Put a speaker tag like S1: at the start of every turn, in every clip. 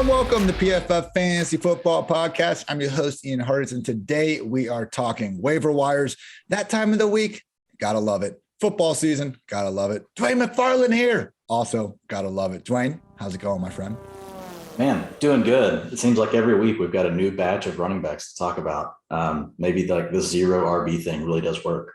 S1: and welcome to PFF Fantasy Football Podcast. I'm your host, Ian Hartitz, and today we are talking waiver wires. That time of the week, gotta love it. Football season, gotta love it. Dwain McFarland here, also gotta love it. Dwain, how's it going, my friend?
S2: Man, doing good. It seems like every week we've got a new batch of running backs to talk about. Maybe like the zero RB thing really does work.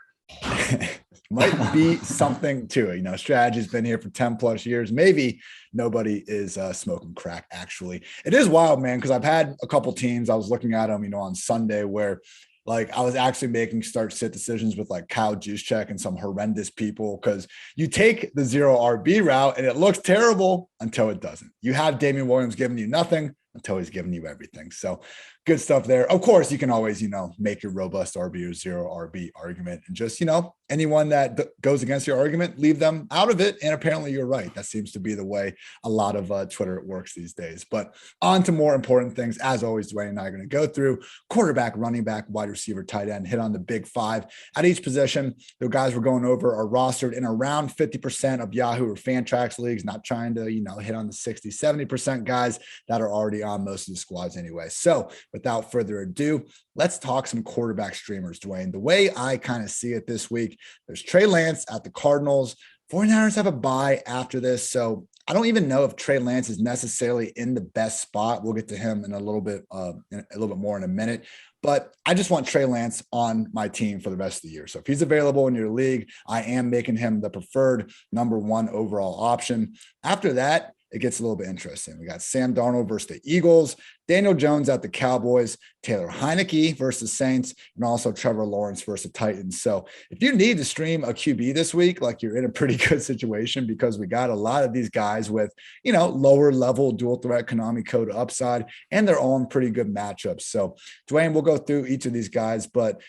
S1: Might be something to it. You know, strategy's been here for 10 plus years. Maybe nobody is smoking crack, actually. It is wild, man, because I've had a couple teams. I was looking at them, on Sunday where like I was actually making start sit decisions with like Kyle Juszczyk and some horrendous people because you take the zero RB route and it looks terrible until it doesn't. You have Damien Williams giving you nothing until he's giving you everything. So good stuff there. Of course, you can always, make your robust RB or zero RB argument and just, anyone that goes against your argument, leave them out of it. And apparently you're right. That seems to be the way a lot of Twitter works these days. But on to more important things. As always, Dwayne and I are going to go through quarterback, running back, wide receiver, tight end, hit on the big five at each position. The guys we're going over are rostered in around 50% of Yahoo or Fantrax leagues, not trying to, hit on the 60, 70% guys that are already on most of the squads anyway. So without further ado, let's talk some quarterback streamers, Dwayne. The way I kind of see it this week, there's Trey Lance at the Cardinals. 49ers have a bye after this, so I don't even know if Trey Lance is necessarily in the best spot. We'll get to him in a little bit more in a minute. But I just want Trey Lance on my team for the rest of the year. So if he's available in your league, I am making him the preferred number one overall option. After that, it gets a little bit interesting. We got Sam Darnold versus the Eagles, Daniel Jones at the Cowboys, Taylor Heinicke versus Saints, and also Trevor Lawrence versus the Titans. So if you need to stream a QB this week, like you're in a pretty good situation because we got a lot of these guys with, lower level dual threat Konami code upside, and they're all in pretty good matchups. So Dwayne, we'll go through each of these guys, but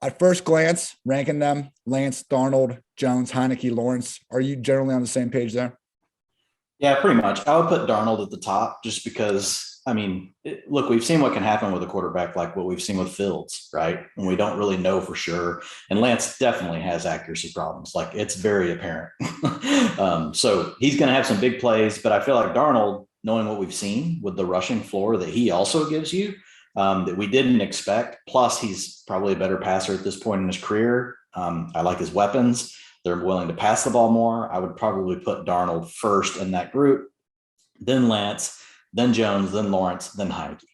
S1: at first glance, ranking them, Lance, Darnold, Jones, Heinicke, Lawrence, are you generally on the same page there?
S2: Yeah, pretty much. I would put Darnold at the top just because, look, we've seen what can happen with a quarterback like what we've seen with Fields, right? And we don't really know for sure. And Lance definitely has accuracy problems. Like, it's very apparent. So he's going to have some big plays, but I feel like Darnold, knowing what we've seen with the rushing floor that he also gives you, that we didn't expect. Plus, he's probably a better passer at this point in his career. I like his weapons. They're willing to pass the ball more. I would probably put Darnold first in that group, then Lance, then Jones, then Lawrence, then Heinicke.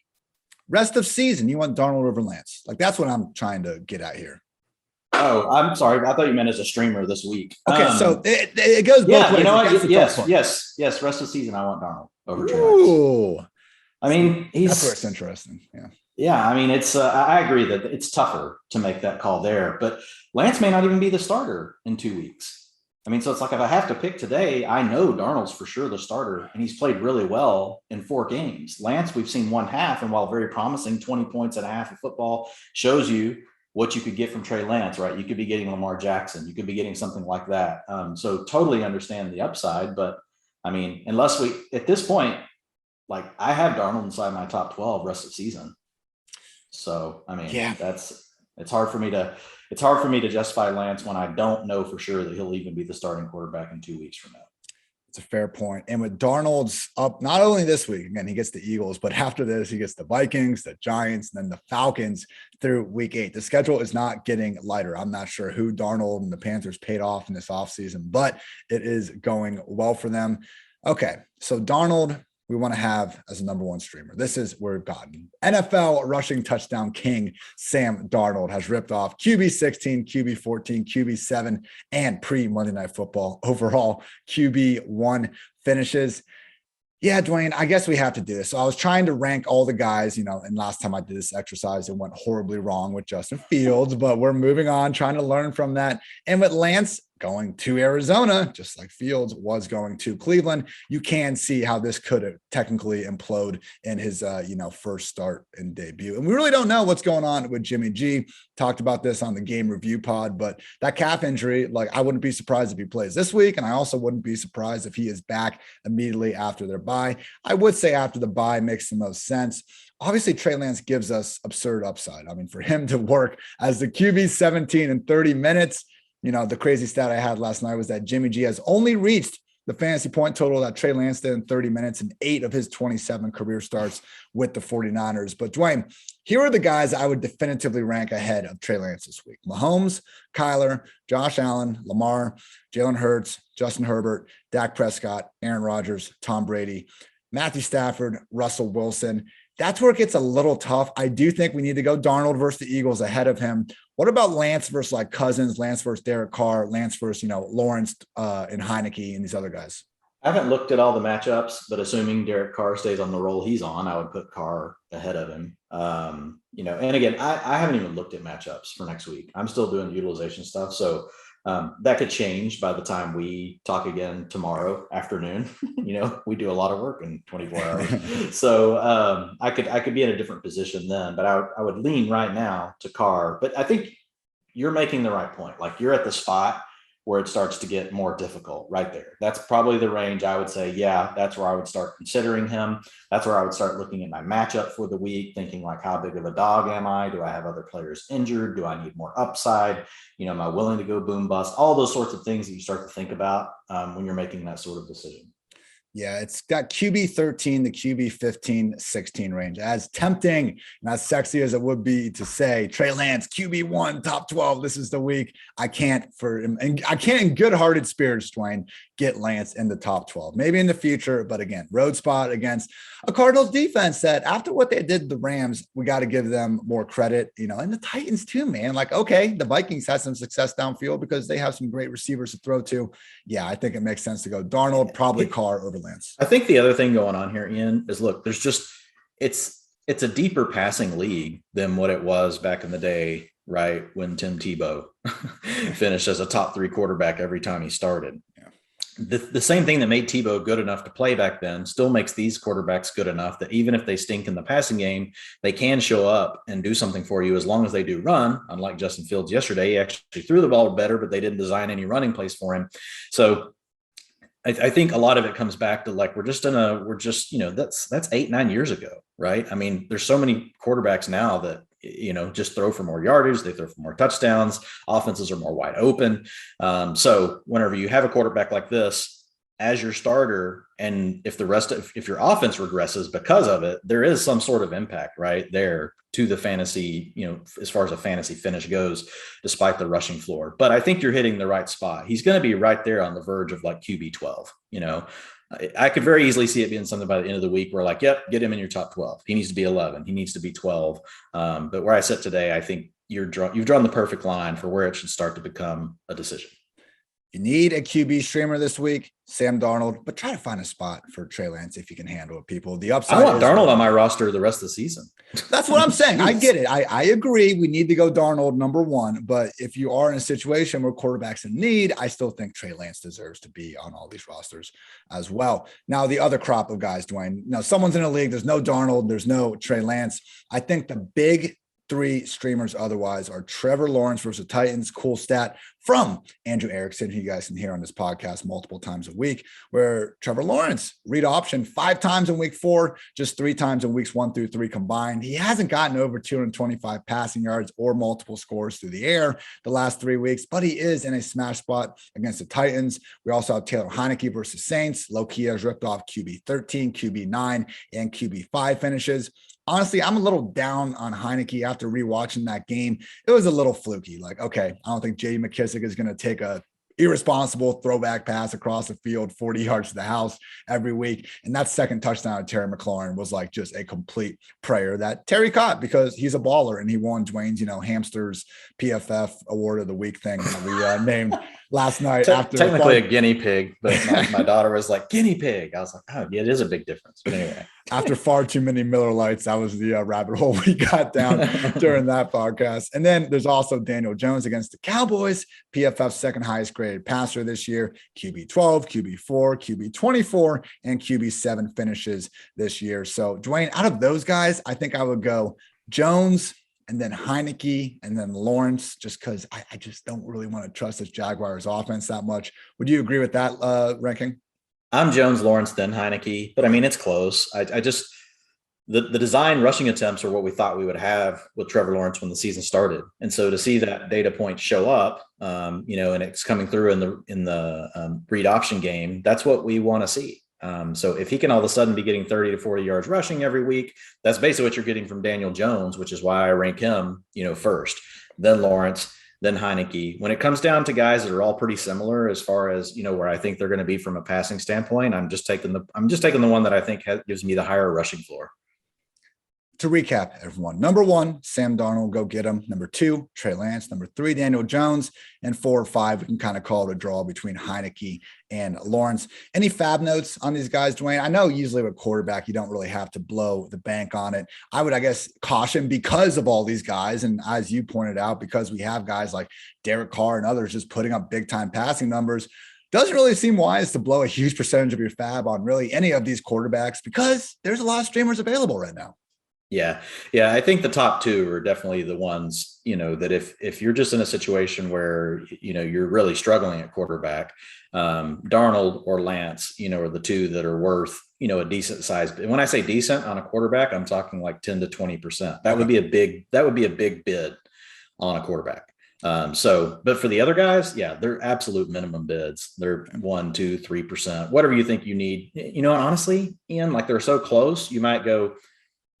S1: Rest of season, you want Darnold over Lance. Like, that's what I'm trying to get at here.
S2: Oh, I'm sorry. I thought you meant as a streamer this week.
S1: Okay, so it goes both ways.
S2: You know what? Yes. Rest of the season, I want Darnold over Trey Lance.
S1: That's where it's interesting. Yeah.
S2: Yeah, it's I agree that it's tougher to make that call there, but Lance may not even be the starter in 2 weeks. So it's like if I have to pick today, I know Darnold's for sure the starter, and he's played really well in 4 games. Lance, we've seen one half, and while very promising, 20 points and a half of football shows you what you could get from Trey Lance, right? You could be getting Lamar Jackson. You could be getting something like that. So totally understand the upside, but unless we, at this point, like I have Darnold inside my top 12 rest of the season. So, it's hard for me to justify Lance when I don't know for sure that he'll even be the starting quarterback in 2 weeks from now.
S1: It's a fair point. And with Darnold's up, not only this week, again, he gets the Eagles, but after this, he gets the Vikings, the Giants, and then the Falcons through week 8. The schedule is not getting lighter. I'm not sure who Darnold and the Panthers paid off in this offseason, but it is going well for them. Okay. So Darnold, we want to have as a number one streamer. This is where we've gotten. NFL rushing touchdown king Sam Darnold has ripped off QB 16, QB 14, QB 7, and pre-Monday Night Football overall QB 1 finishes. Yeah, Dwayne, I guess we have to do this. So I was trying to rank all the guys, and last time I did this exercise, it went horribly wrong with Justin Fields, but we're moving on, trying to learn from that. And with Lance going to Arizona, just like Fields was going to Cleveland, you can see how this could technically implode in his, first start and debut. And we really don't know what's going on with Jimmy G. Talked about this on the game review pod, but that calf injury, I wouldn't be surprised if he plays this week. And I also wouldn't be surprised if he is back immediately after their bye. I would say after the bye makes the most sense. Obviously, Trey Lance gives us absurd upside. For him to work as the QB 17 in 30 minutes, the crazy stat I had last night was that Jimmy G has only reached the fantasy point total that Trey Lance did in 30 minutes in 8 of his 27 career starts with the 49ers. But Dwain, here are the guys I would definitively rank ahead of Trey Lance this week: Mahomes, Kyler, Josh Allen, Lamar, Jalen Hurts, Justin Herbert, Dak Prescott, Aaron Rodgers, Tom Brady, Matthew Stafford, Russell Wilson. That's where it gets a little tough. I do think we need to go Darnold versus the Eagles ahead of him. What about Lance versus like Cousins, Lance versus Derek Carr, Lance versus, Lawrence and Heinicke and these other guys?
S2: I haven't looked at all the matchups, but assuming Derek Carr stays on the roll he's on, I would put Carr ahead of him. And again, I haven't even looked at matchups for next week. I'm still doing utilization stuff. So that could change by the time we talk again tomorrow afternoon. We do a lot of work in 24 hours. So I could be in a different position then, but I would lean right now to Carr. But I think you're making the right point. Like, you're at the spot where it starts to get more difficult right there. That's probably the range I would say, yeah, that's where I would start considering him. That's where I would start looking at my matchup for the week, thinking like, how big of a dog am I? Do I have other players injured? Do I need more upside? Am I willing to go boom bust? All those sorts of things that you start to think about when you're making that sort of decision.
S1: Yeah, it's got QB 13 to QB 15, 16 range. As tempting and as sexy as it would be to say Trey Lance, QB 1, top 12, this is the week. I can't in good-hearted spirits, Dwain, get Lance in the top 12. Maybe in the future, but again, road spot against a Cardinals defense that after what they did to the Rams, we got to give them more credit, and the Titans too, man. Like, okay, the Vikings had some success downfield because they have some great receivers to throw to. Yeah, I think it makes sense to go Darnold, probably Carr over Lance.
S2: I think the other thing going on here, Ian, is look, there's just, it's a deeper passing league than what it was back in the day, right? When Tim Tebow finished as a top 3 quarterback every time he started.
S1: Yeah.
S2: The same thing that made Tebow good enough to play back then still makes these quarterbacks good enough that even if they stink in the passing game, they can show up and do something for you as long as they do run. Unlike Justin Fields yesterday, he actually threw the ball better, but they didn't design any running plays for him. So I think a lot of it comes back to like, that's 8-9 years ago, right? I mean, there's so many quarterbacks now that, just throw for more yardage, they throw for more touchdowns, offenses are more wide open. So whenever you have a quarterback like this as your starter, and if your offense regresses because of it, there is some sort of impact right there to the fantasy, as far as a fantasy finish goes, despite the rushing floor. But I think you're hitting the right spot. He's going to be right there on the verge of like QB 12. I could very easily see it being something by the end of the week where like, yep, get him in your top 12. He needs to be 11. He needs to be 12. But where I sit today, I think you've drawn the perfect line for where it should start to become a decision.
S1: You need a QB streamer this week, Sam Darnold, but try to find a spot for Trey Lance if you can handle it, people. The upside.
S2: I want Darnold on my roster the rest of the season.
S1: That's what I'm saying. I get it. I agree. We need to go Darnold number 1. But if you are in a situation where quarterback's in need, I still think Trey Lance deserves to be on all these rosters as well. Now, the other crop of guys, Dwain, someone's in a league. There's no Darnold. There's no Trey Lance. I think the big 3 streamers otherwise are Trevor Lawrence versus Titans. Cool stat from Andrew Erickson, who you guys can hear on this podcast multiple times a week, where Trevor Lawrence read option 5 times in week 4, just 3 times in weeks 1 through 3 combined. He hasn't gotten over 225 passing yards or multiple scores through the air the last 3 weeks, but he is in a smash spot against the Titans. We also have Taylor Heinicke versus Saints. Low-key has ripped off QB 13, QB 9, and QB 5 finishes. Honestly, I'm a little down on Heinicke after rewatching that game. It was a little fluky. Like, okay, I don't think J.D. McKissic is going to take a irresponsible throwback pass across the field, 40 yards to the house every week. And that second touchdown of Terry McLaurin was like just a complete prayer that Terry caught because he's a baller and he won Dwayne's, Hamsters PFF award of the week thing that we named last night. After
S2: technically a guinea pig, but my daughter was like, guinea pig. I was like, oh, yeah, it is a big difference. But anyway.
S1: After far too many Miller Lights, that was the rabbit hole we got down during that podcast. And then there's also Daniel Jones against the Cowboys, PFF's second highest graded passer this year, QB 12, QB 4, QB 24, and QB 7 finishes this year. So Dwayne, out of those guys, I think I would go Jones and then Heinicke and then Lawrence, just because I just don't really want to trust this Jaguars offense that much. Would you agree with that ranking?
S2: I'm Jones, Lawrence, then Heinicke, but I mean, it's close. the design rushing attempts are what we thought we would have with Trevor Lawrence when the season started. And so to see that data point show up, and it's coming through in the read option game, that's what we want to see. So if he can all of a sudden be getting 30 to 40 yards rushing every week, that's basically what you're getting from Daniel Jones, which is why I rank him, first, then Lawrence, then Heinicke. When it comes down to guys that are all pretty similar as far as, where I think they're going to be from a passing standpoint, I'm just taking the one that I think gives me the higher rushing floor.
S1: To recap, everyone, number 1, Sam Darnold, go get him. Number 2, Trey Lance. Number 3, Daniel Jones. And 4 or 5, we can kind of call it a draw between Heinicke and Lawrence. Any fab notes on these guys, Dwayne? I know usually with quarterback, you don't really have to blow the bank on it. I would, caution because of all these guys. And as you pointed out, because we have guys like Derek Carr and others just putting up big time passing numbers, doesn't really seem wise to blow a huge percentage of your fab on really any of these quarterbacks because there's a lot of streamers available right now.
S2: Yeah. I think the top 2 are definitely the ones, that if you're just in a situation where, you're really struggling at quarterback, Darnold or Lance, are the 2 that are worth, a decent size. And when I say decent on a quarterback, I'm talking like 10 to 20%. That would be a big bid on a quarterback. But for the other guys, they're absolute minimum bids. They're 1, 2, 3%, whatever you think you need. And honestly, Ian, like they're so close, you might go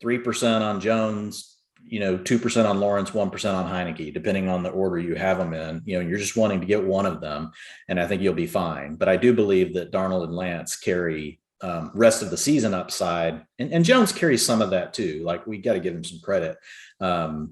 S2: 3% on Jones, 2% on Lawrence, 1% on Heinicke, depending on the order you have them in. You're just wanting to get one of them, and I think you'll be fine. But I do believe that Darnold and Lance carry rest of the season upside, and Jones carries some of that too. Like we got to give him some credit. But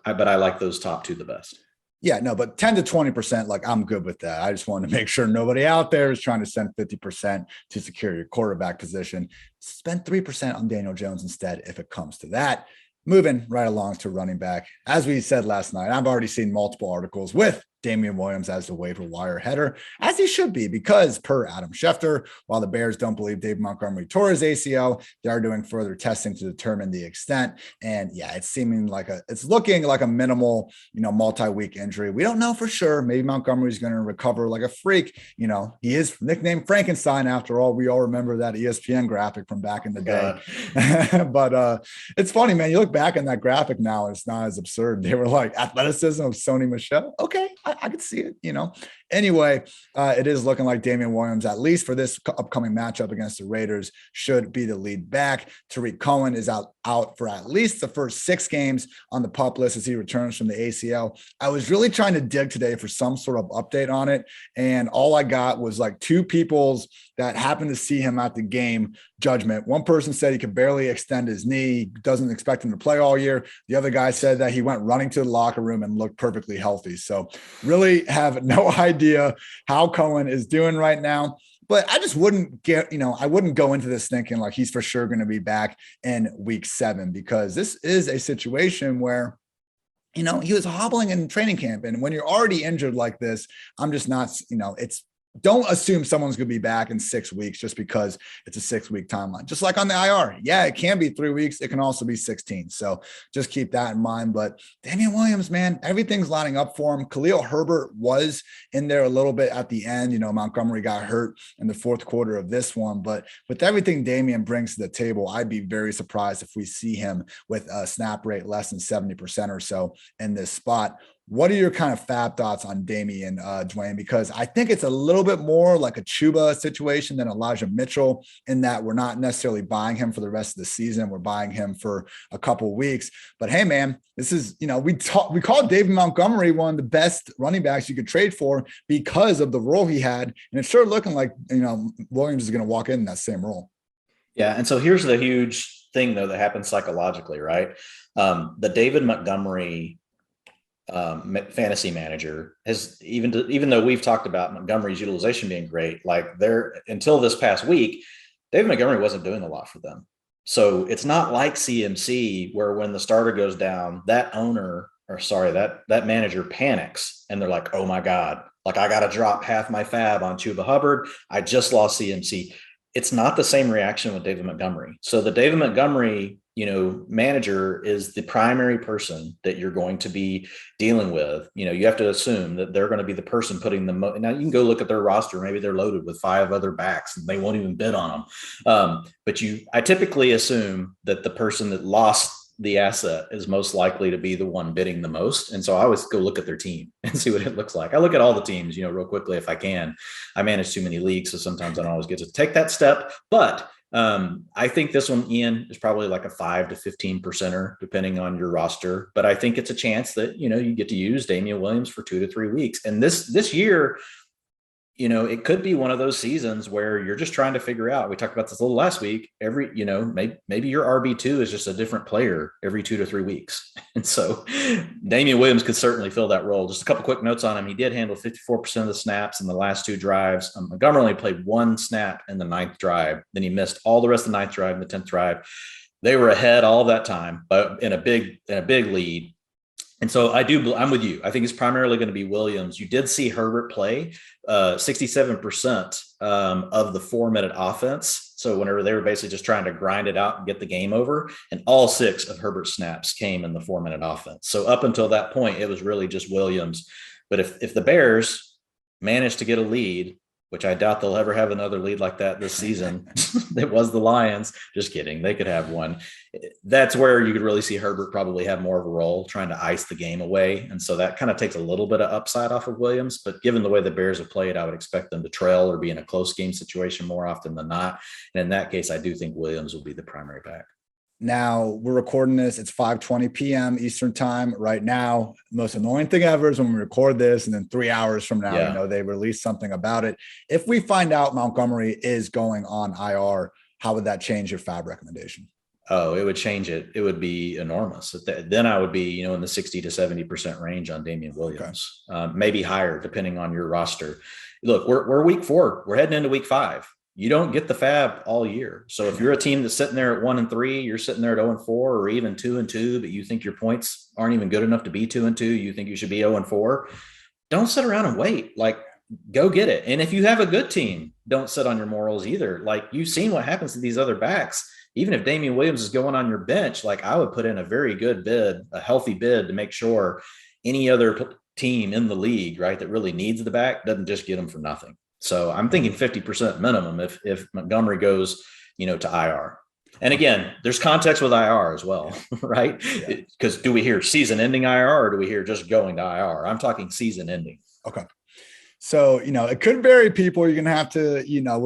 S2: I like those top 2 the best.
S1: Yeah, no, but 10 to 20%, like I'm good with that. I just wanted to make sure nobody out there is trying to send 50% to secure your quarterback position. Spend 3% on Daniel Jones instead if it comes to that. Moving right along to running back. As we said last night, I've already seen multiple articles with Damien Williams as the waiver wire header, as he should be, because per Adam Schefter, while the Bears don't believe David Montgomery tore his ACL, they are doing further testing to determine the extent. And it's looking like a minimal, multi-week injury. We don't know for sure. Maybe Montgomery's going to recover like a freak. He is nicknamed Frankenstein after all. We all remember that ESPN graphic from back in the day. But it's funny, man. You look back on that graphic now, and it's not as absurd. They were like athleticism of Sony Michel. Okay. I could see it, Anyway, it is looking like Damien Williams, at least for this upcoming matchup against the Raiders, should be the lead back. Tariq Cohen is out for at least the first 6 games on the PUP list as he returns from the ACL. I was really trying to dig today for some sort of update on it, and all I got was like 2 people's that happened to see him at the game judgment. One person said he could barely extend his knee, doesn't expect him to play all year. The other guy said that he went running to the locker room and looked perfectly healthy. So really have no idea how Cohen is doing right now. But I just wouldn't I wouldn't go into this thinking like he's for sure going to be back in week 7, because this is a situation where he was hobbling in training camp. And when you're already injured like this, I'm just not, don't assume someone's going to be back in 6 weeks just because it's a 6-week timeline. Just like on the IR. Yeah, it can be 3 weeks. It can also be 16. So just keep that in mind. But Damien Williams, man, everything's lining up for him. Khalil Herbert was in there a little bit at the end. Montgomery got hurt in the 4th quarter of this one. But with everything Damien brings to the table, I'd be very surprised if we see him with a snap rate less than 70% or so in this spot. What are your kind of fab thoughts on Damien, Dwayne? Because I think it's a little bit more like a Chuba situation than Elijah Mitchell, in that we're not necessarily buying him for the rest of the season. We're buying him for a couple of weeks. But hey, man, this is, we called David Montgomery one of the best running backs you could trade for because of the role he had. And it's sure looking like, Williams is going to walk in that same role.
S2: Yeah. And so here's the huge thing, though, that happens psychologically, right? The David Montgomery fantasy manager has, even though we've talked about Montgomery's utilization being great, like until this past week, David Montgomery wasn't doing a lot for them. So it's not like CMC where when the starter goes down, that manager panics and they're like, oh my God, like I got to drop half my fab on Chuba Hubbard. I just lost CMC. it's not the same reaction with David Montgomery. So the David Montgomery, manager is the primary person that you're going to be dealing with. You have to assume that they're going to be the person putting now you can go look at their roster. Maybe they're loaded with 5 other backs and they won't even bid on them. But I typically assume that the person that lost the asset is most likely to be the one bidding the most. And so I always go look at their team and see what it looks like. I look at all the teams, real quickly if I can. I manage too many leagues, so sometimes I don't always get to take that step. But I think this one, Ian, is probably like a 5 to 15%er, depending on your roster. But I think it's a chance that, you get to use Damien Williams for 2 to 3 weeks. And this year, it could be one of those seasons where you're just trying to figure out. We talked about this a little last week. Maybe your RB2 is just a different player every 2 to 3 weeks. And so Damien Williams could certainly fill that role. Just a couple quick notes on him. He did handle 54% of the snaps in the last 2 drives. Montgomery only played 1 snap in the 9th drive. Then he missed all the rest of the 9th drive and the 10th drive. They were ahead all that time, but in a big lead. And so I'm with you. I think it's primarily going to be Williams. You did see Herbert play 67% of the 4-minute offense. So whenever they were basically just trying to grind it out and get the game over, and all 6 of Herbert's snaps came in the 4-minute offense. So up until that point, it was really just Williams. But if the Bears managed to get a lead, which I doubt they'll ever have another lead like that this season. It was the Lions. Just kidding. They could have one. That's where you could really see Herbert probably have more of a role trying to ice the game away. And so that kind of takes a little bit of upside off of Williams. But given the way the Bears have played, I would expect them to trail or be in a close game situation more often than not. And in that case, I do think Williams will be the primary back.
S1: Now we're recording this. It's 5:20 p.m. Eastern time right now. Most annoying thing ever is when we record this, and then 3 hours from now, they release something about it. If we find out Montgomery is going on IR, how would that change your fab recommendation?
S2: Oh, it would change it. It would be enormous. Then I would be, in the 60 to 70% range on Damien Williams, maybe higher depending on your roster. Look, we're week 4. We're heading into week 5. You don't get the fab all year. So if you're a team that's sitting there at 1-3, you're sitting there at 0-4 or even 2-2, but you think your points aren't even good enough to be 2-2, you think you should be 0-4, don't sit around and wait. Like, go get it. And if you have a good team, don't sit on your morals either. Like, you've seen what happens to these other backs. Even if Damien Williams is going on your bench, like, I would put in a very good bid, a healthy bid to make sure any other team in the league, right, that really needs the back doesn't just get them for nothing. So I'm thinking 50% minimum if Montgomery goes, to IR. And again, there's context with IR as well, right? Because do we hear season ending IR or do we hear just going to IR? I'm talking season ending.
S1: Okay. So, it could vary people. You're going to have to,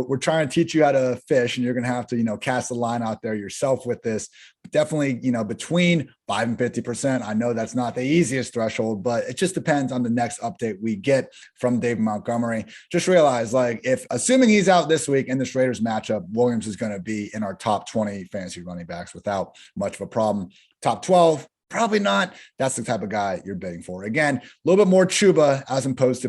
S1: we're trying to teach you how to fish, and you're going to have to, cast a line out there yourself with this. But definitely, between 5 and 50%. I know that's not the easiest threshold, but it just depends on the next update we get from David Montgomery. Just realize, if assuming he's out this week in this Raiders matchup, Williams is going to be in our top 20 fantasy running backs without much of a problem. Top 12. Probably not. That's the type of guy you're bidding for. Again, a little bit more Chuba as opposed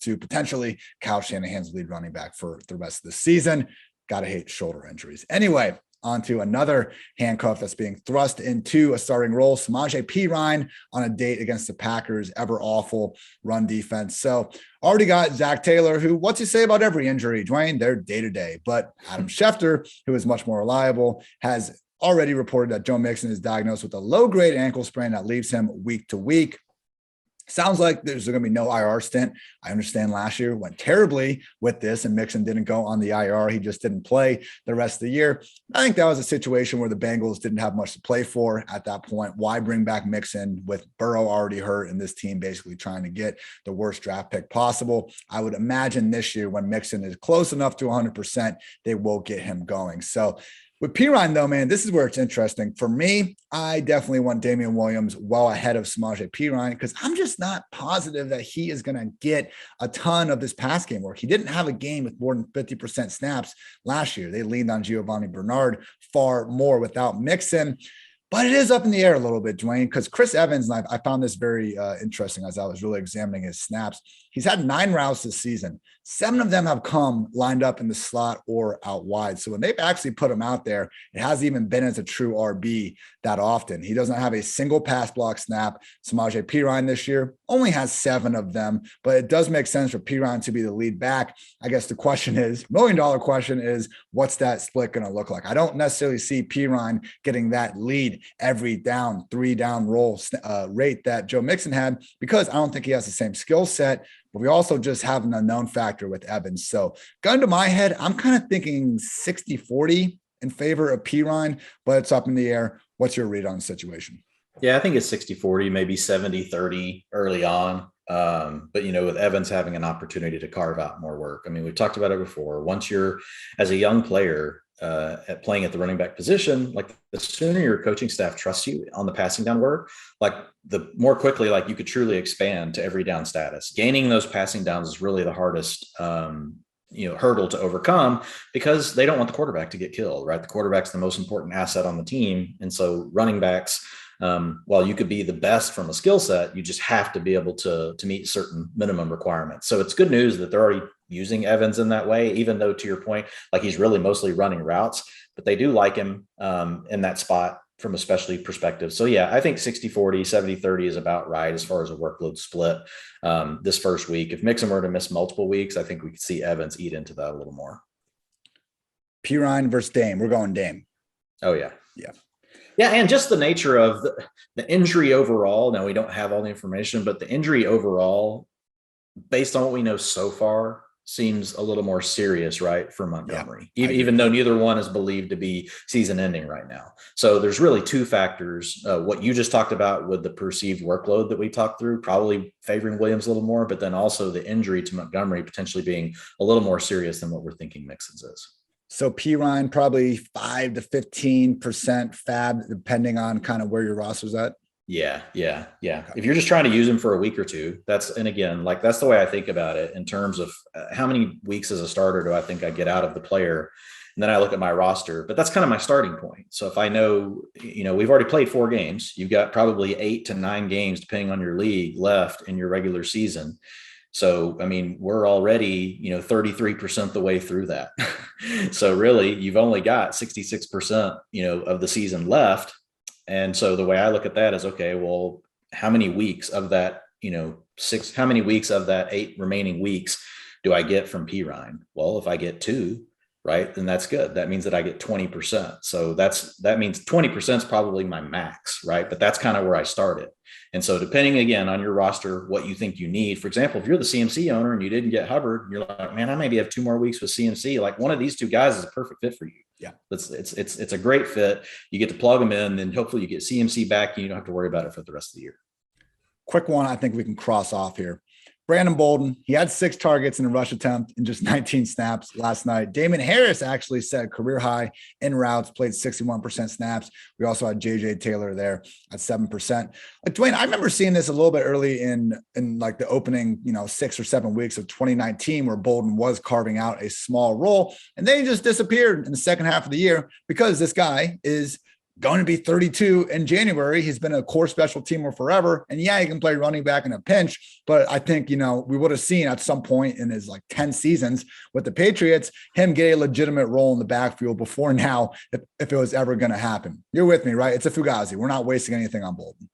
S1: to potentially Kyle Shanahan's lead running back for the rest of the season. Gotta hate shoulder injuries. Anyway, on to another handcuff that's being thrust into a starting role. Samaje Perine on a date against the Packers' ever awful run defense. So already got Zach Taylor, who, what's he say about every injury? Dwayne, they're day to day. But Adam Schefter, who is much more reliable, has already reported that Joe Mixon is diagnosed with a low-grade ankle sprain that leaves him week to week. Sounds like there's going to be no IR stint. I understand last year went terribly with this, and Mixon didn't go on the IR. He just didn't play the rest of the year. I think that was a situation where the Bengals didn't have much to play for at that point. Why bring back Mixon with Burrow already hurt and this team basically trying to get the worst draft pick possible? I would imagine this year when Mixon is close enough to 100%, they will get him going. So with Perine, though, man, this is where it's interesting. For me, I definitely want Damien Williams well ahead of Samaje Perine because I'm just not positive that he is going to get a ton of this pass game work. He didn't have a game with more than 50% snaps last year. They leaned on Giovanni Bernard far more without Mixon. But it is up in the air a little bit, Dwayne, because Chris Evans, and I found this very interesting as I was really examining his snaps. He's had 9 routes this season. 7 of them have come lined up in the slot or out wide. So when they've actually put him out there, it hasn't even been as a true RB that often. He doesn't have a single pass block snap. Samaje Perine this year, only has 7 of them, but it does make sense for Perine to be the lead back. I guess the question is, $1 million question is, what's that split going to look like? I don't necessarily see Perine getting that lead every down, 3 down roll rate that Joe Mixon had, because I don't think he has the same skill set, but we also just have an unknown factor with Evans. So gun to my head, I'm kind of thinking 60-40 in favor of Perine, but it's up in the air. What's your read on the situation?
S3: Yeah, I think it's 60-40, maybe 70-30 early on. But, with Evans having an opportunity to carve out more work. I mean, we've talked about it before. Once you're, as a young player, at playing at the running back position, like the sooner your coaching staff trusts you on the passing down work, like the more quickly, like you could truly expand to every down status. Gaining those passing downs is really the hardest, hurdle to overcome, because they don't want the quarterback to get killed, right? The quarterback's the most important asset on the team. And so running backs, while you could be the best from a skill set, you just have to be able to meet certain minimum requirements. So it's good news that they're already using Evans in that way, even though, to your point, like he's really mostly running routes, but they do like him in that spot from a specialty perspective. So yeah, I think 60-40, 70-30 is about right as far as a workload split this first week. If Mixon were to miss multiple weeks, I think we could see Evans eat into that a little more.
S1: Perine versus Dame. We're going Dame.
S3: Oh yeah.
S1: Yeah.
S3: Yeah, and just the nature of the injury overall. Now, we don't have all the information, but the injury overall, based on what we know so far, seems a little more serious, right, for Montgomery, even though neither one is believed to be season ending right now. So there's really 2 factors. What you just talked about with the perceived workload that we talked through, probably favoring Williams a little more, but then also the injury to Montgomery potentially being a little more serious than what we're thinking Mixon's is.
S1: So Perine probably 5 to 15% fab, depending on kind of where your roster's at.
S3: Yeah. If you're just trying to use him for a week or two, that's the way I think about it in terms of how many weeks as a starter do I think I get out of the player? And then I look at my roster, but that's kind of my starting point. So if I know, we've already played 4 games, you've got probably 8 to 9 games, depending on your league, left in your regular season. So, I mean, we're already, 33% the way through that. So really, you've only got 66%, of the season left. And so the way I look at that is, okay, well, how many weeks of that, how many weeks of that 8 remaining weeks do I get from Perine? Well, if I get 2, right, then that's good. That means that I get 20%. So that means 20% is probably my max, right? But that's kind of where I started. And so depending, again, on your roster, what you think you need, for example, if you're the CMC owner and you didn't get Hubbard, you're like, man, I maybe have 2 more weeks with CMC. Like one of these 2 guys is a perfect fit for you.
S1: Yeah.
S3: It's a great fit. You get to plug them in, then hopefully you get CMC back and you don't have to worry about it for the rest of the year.
S1: Quick one I think we can cross off here. Brandon Bolden, he had 6 targets in a rush attempt in just 19 snaps last night. Damon Harris actually set a career high in routes, played 61% snaps. We also had JJ Taylor there at 7%. Like Dwayne, I remember seeing this a little bit early in like the opening, 6 or 7 weeks of 2019, where Bolden was carving out a small role, and then he just disappeared in the second half of the year because this guy is going to be 32 in January. He's been a core special teamer forever. And yeah, he can play running back in a pinch, but I think, we would have seen at some point in his 10 seasons with the Patriots, him get a legitimate role in the backfield before now, if it was ever going to happen. You're with me, right? It's a Fugazi. We're not wasting anything on Bolden.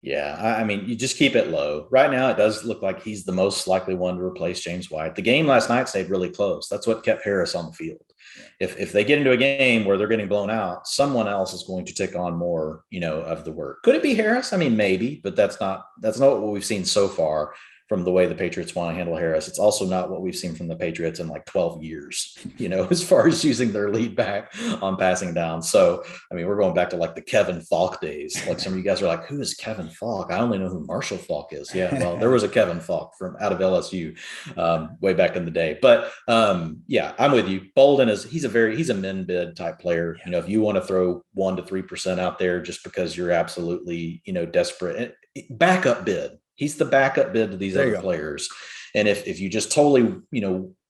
S3: Yeah, I mean, you just keep it low. Right now, it does look like he's the most likely one to replace James White. The game last night stayed really close. That's what kept Harris on the field. If they get into a game where they're getting blown out, someone else is going to take on more, of the work. Could it be Harris? I mean, maybe, but that's not what we've seen so far from the way the Patriots want to handle Harris. It's also not what we've seen from the Patriots in 12 years, as far as using their lead back on passing down. So, I mean, we're going back to the Kevin Falk days. Some of you guys are like, who is Kevin Falk? I only know who Marshall Falk is. Yeah, well, there was a Kevin Falk from out of LSU way back in the day. But yeah, I'm with you. Bolden he's a min bid type player. If you want to throw 1 to 3% out there just because you're absolutely, desperate, backup bid. He's the backup bid to these other players. And if you just totally,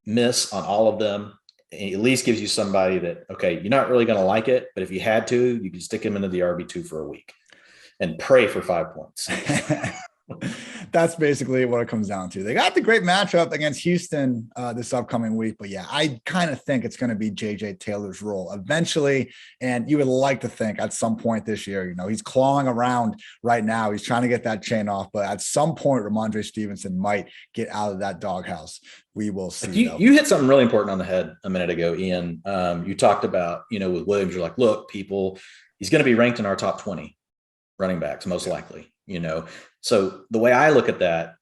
S3: miss on all of them, it at least gives you somebody that, okay, you're not really going to like it, but if you had to, you could stick him into the RB2 for a week and pray for 5 points.
S1: That's basically what it comes down to. They got the great matchup against Houston this upcoming week, but yeah, I kind of think it's going to be JJ Taylor's role eventually. And you would like to think at some point this year, he's clawing around right now. He's trying to get that chain off, but at some point, Ramondre Stevenson might get out of that doghouse. We will see.
S3: You hit something really important on the head a minute ago, Ian. You talked about, with Williams, you're like, look, people, he's going to be ranked in our top 20 running backs, most likely, So the way I look at that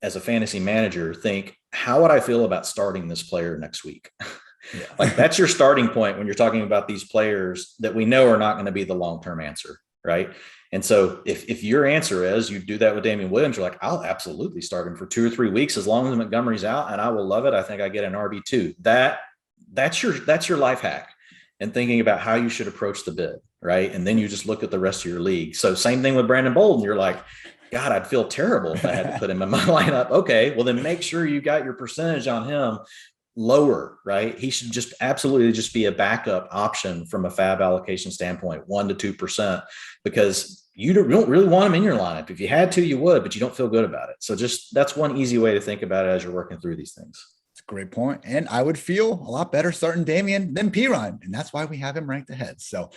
S3: as a fantasy manager, think, how would I feel about starting this player next week? Yeah. Like that's your starting point when you're talking about these players that we know are not going to be the long-term answer. Right. And so if your answer is you do that with Damien Williams, you're like, I'll absolutely start him for 2 or 3 weeks as long as Montgomery's out, and I will love it. I think I get an RB2. That's your life hack, and thinking about how you should approach the bid. Right. And then you just look at the rest of your league. So same thing with Brandon Bolden. You're like, God, I'd feel terrible if I had to put him in my lineup. Okay, well then make sure you got your percentage on him lower, right? He should just absolutely just be a backup option from a fab allocation standpoint, 1% to 2%, because you don't really want him in your lineup. If you had to, you would, but you don't feel good about it. So that's one easy way to think about it as you're working through these things.
S1: It's a great point. And I would feel a lot better starting Damien than Perine, and that's why we have him ranked ahead. So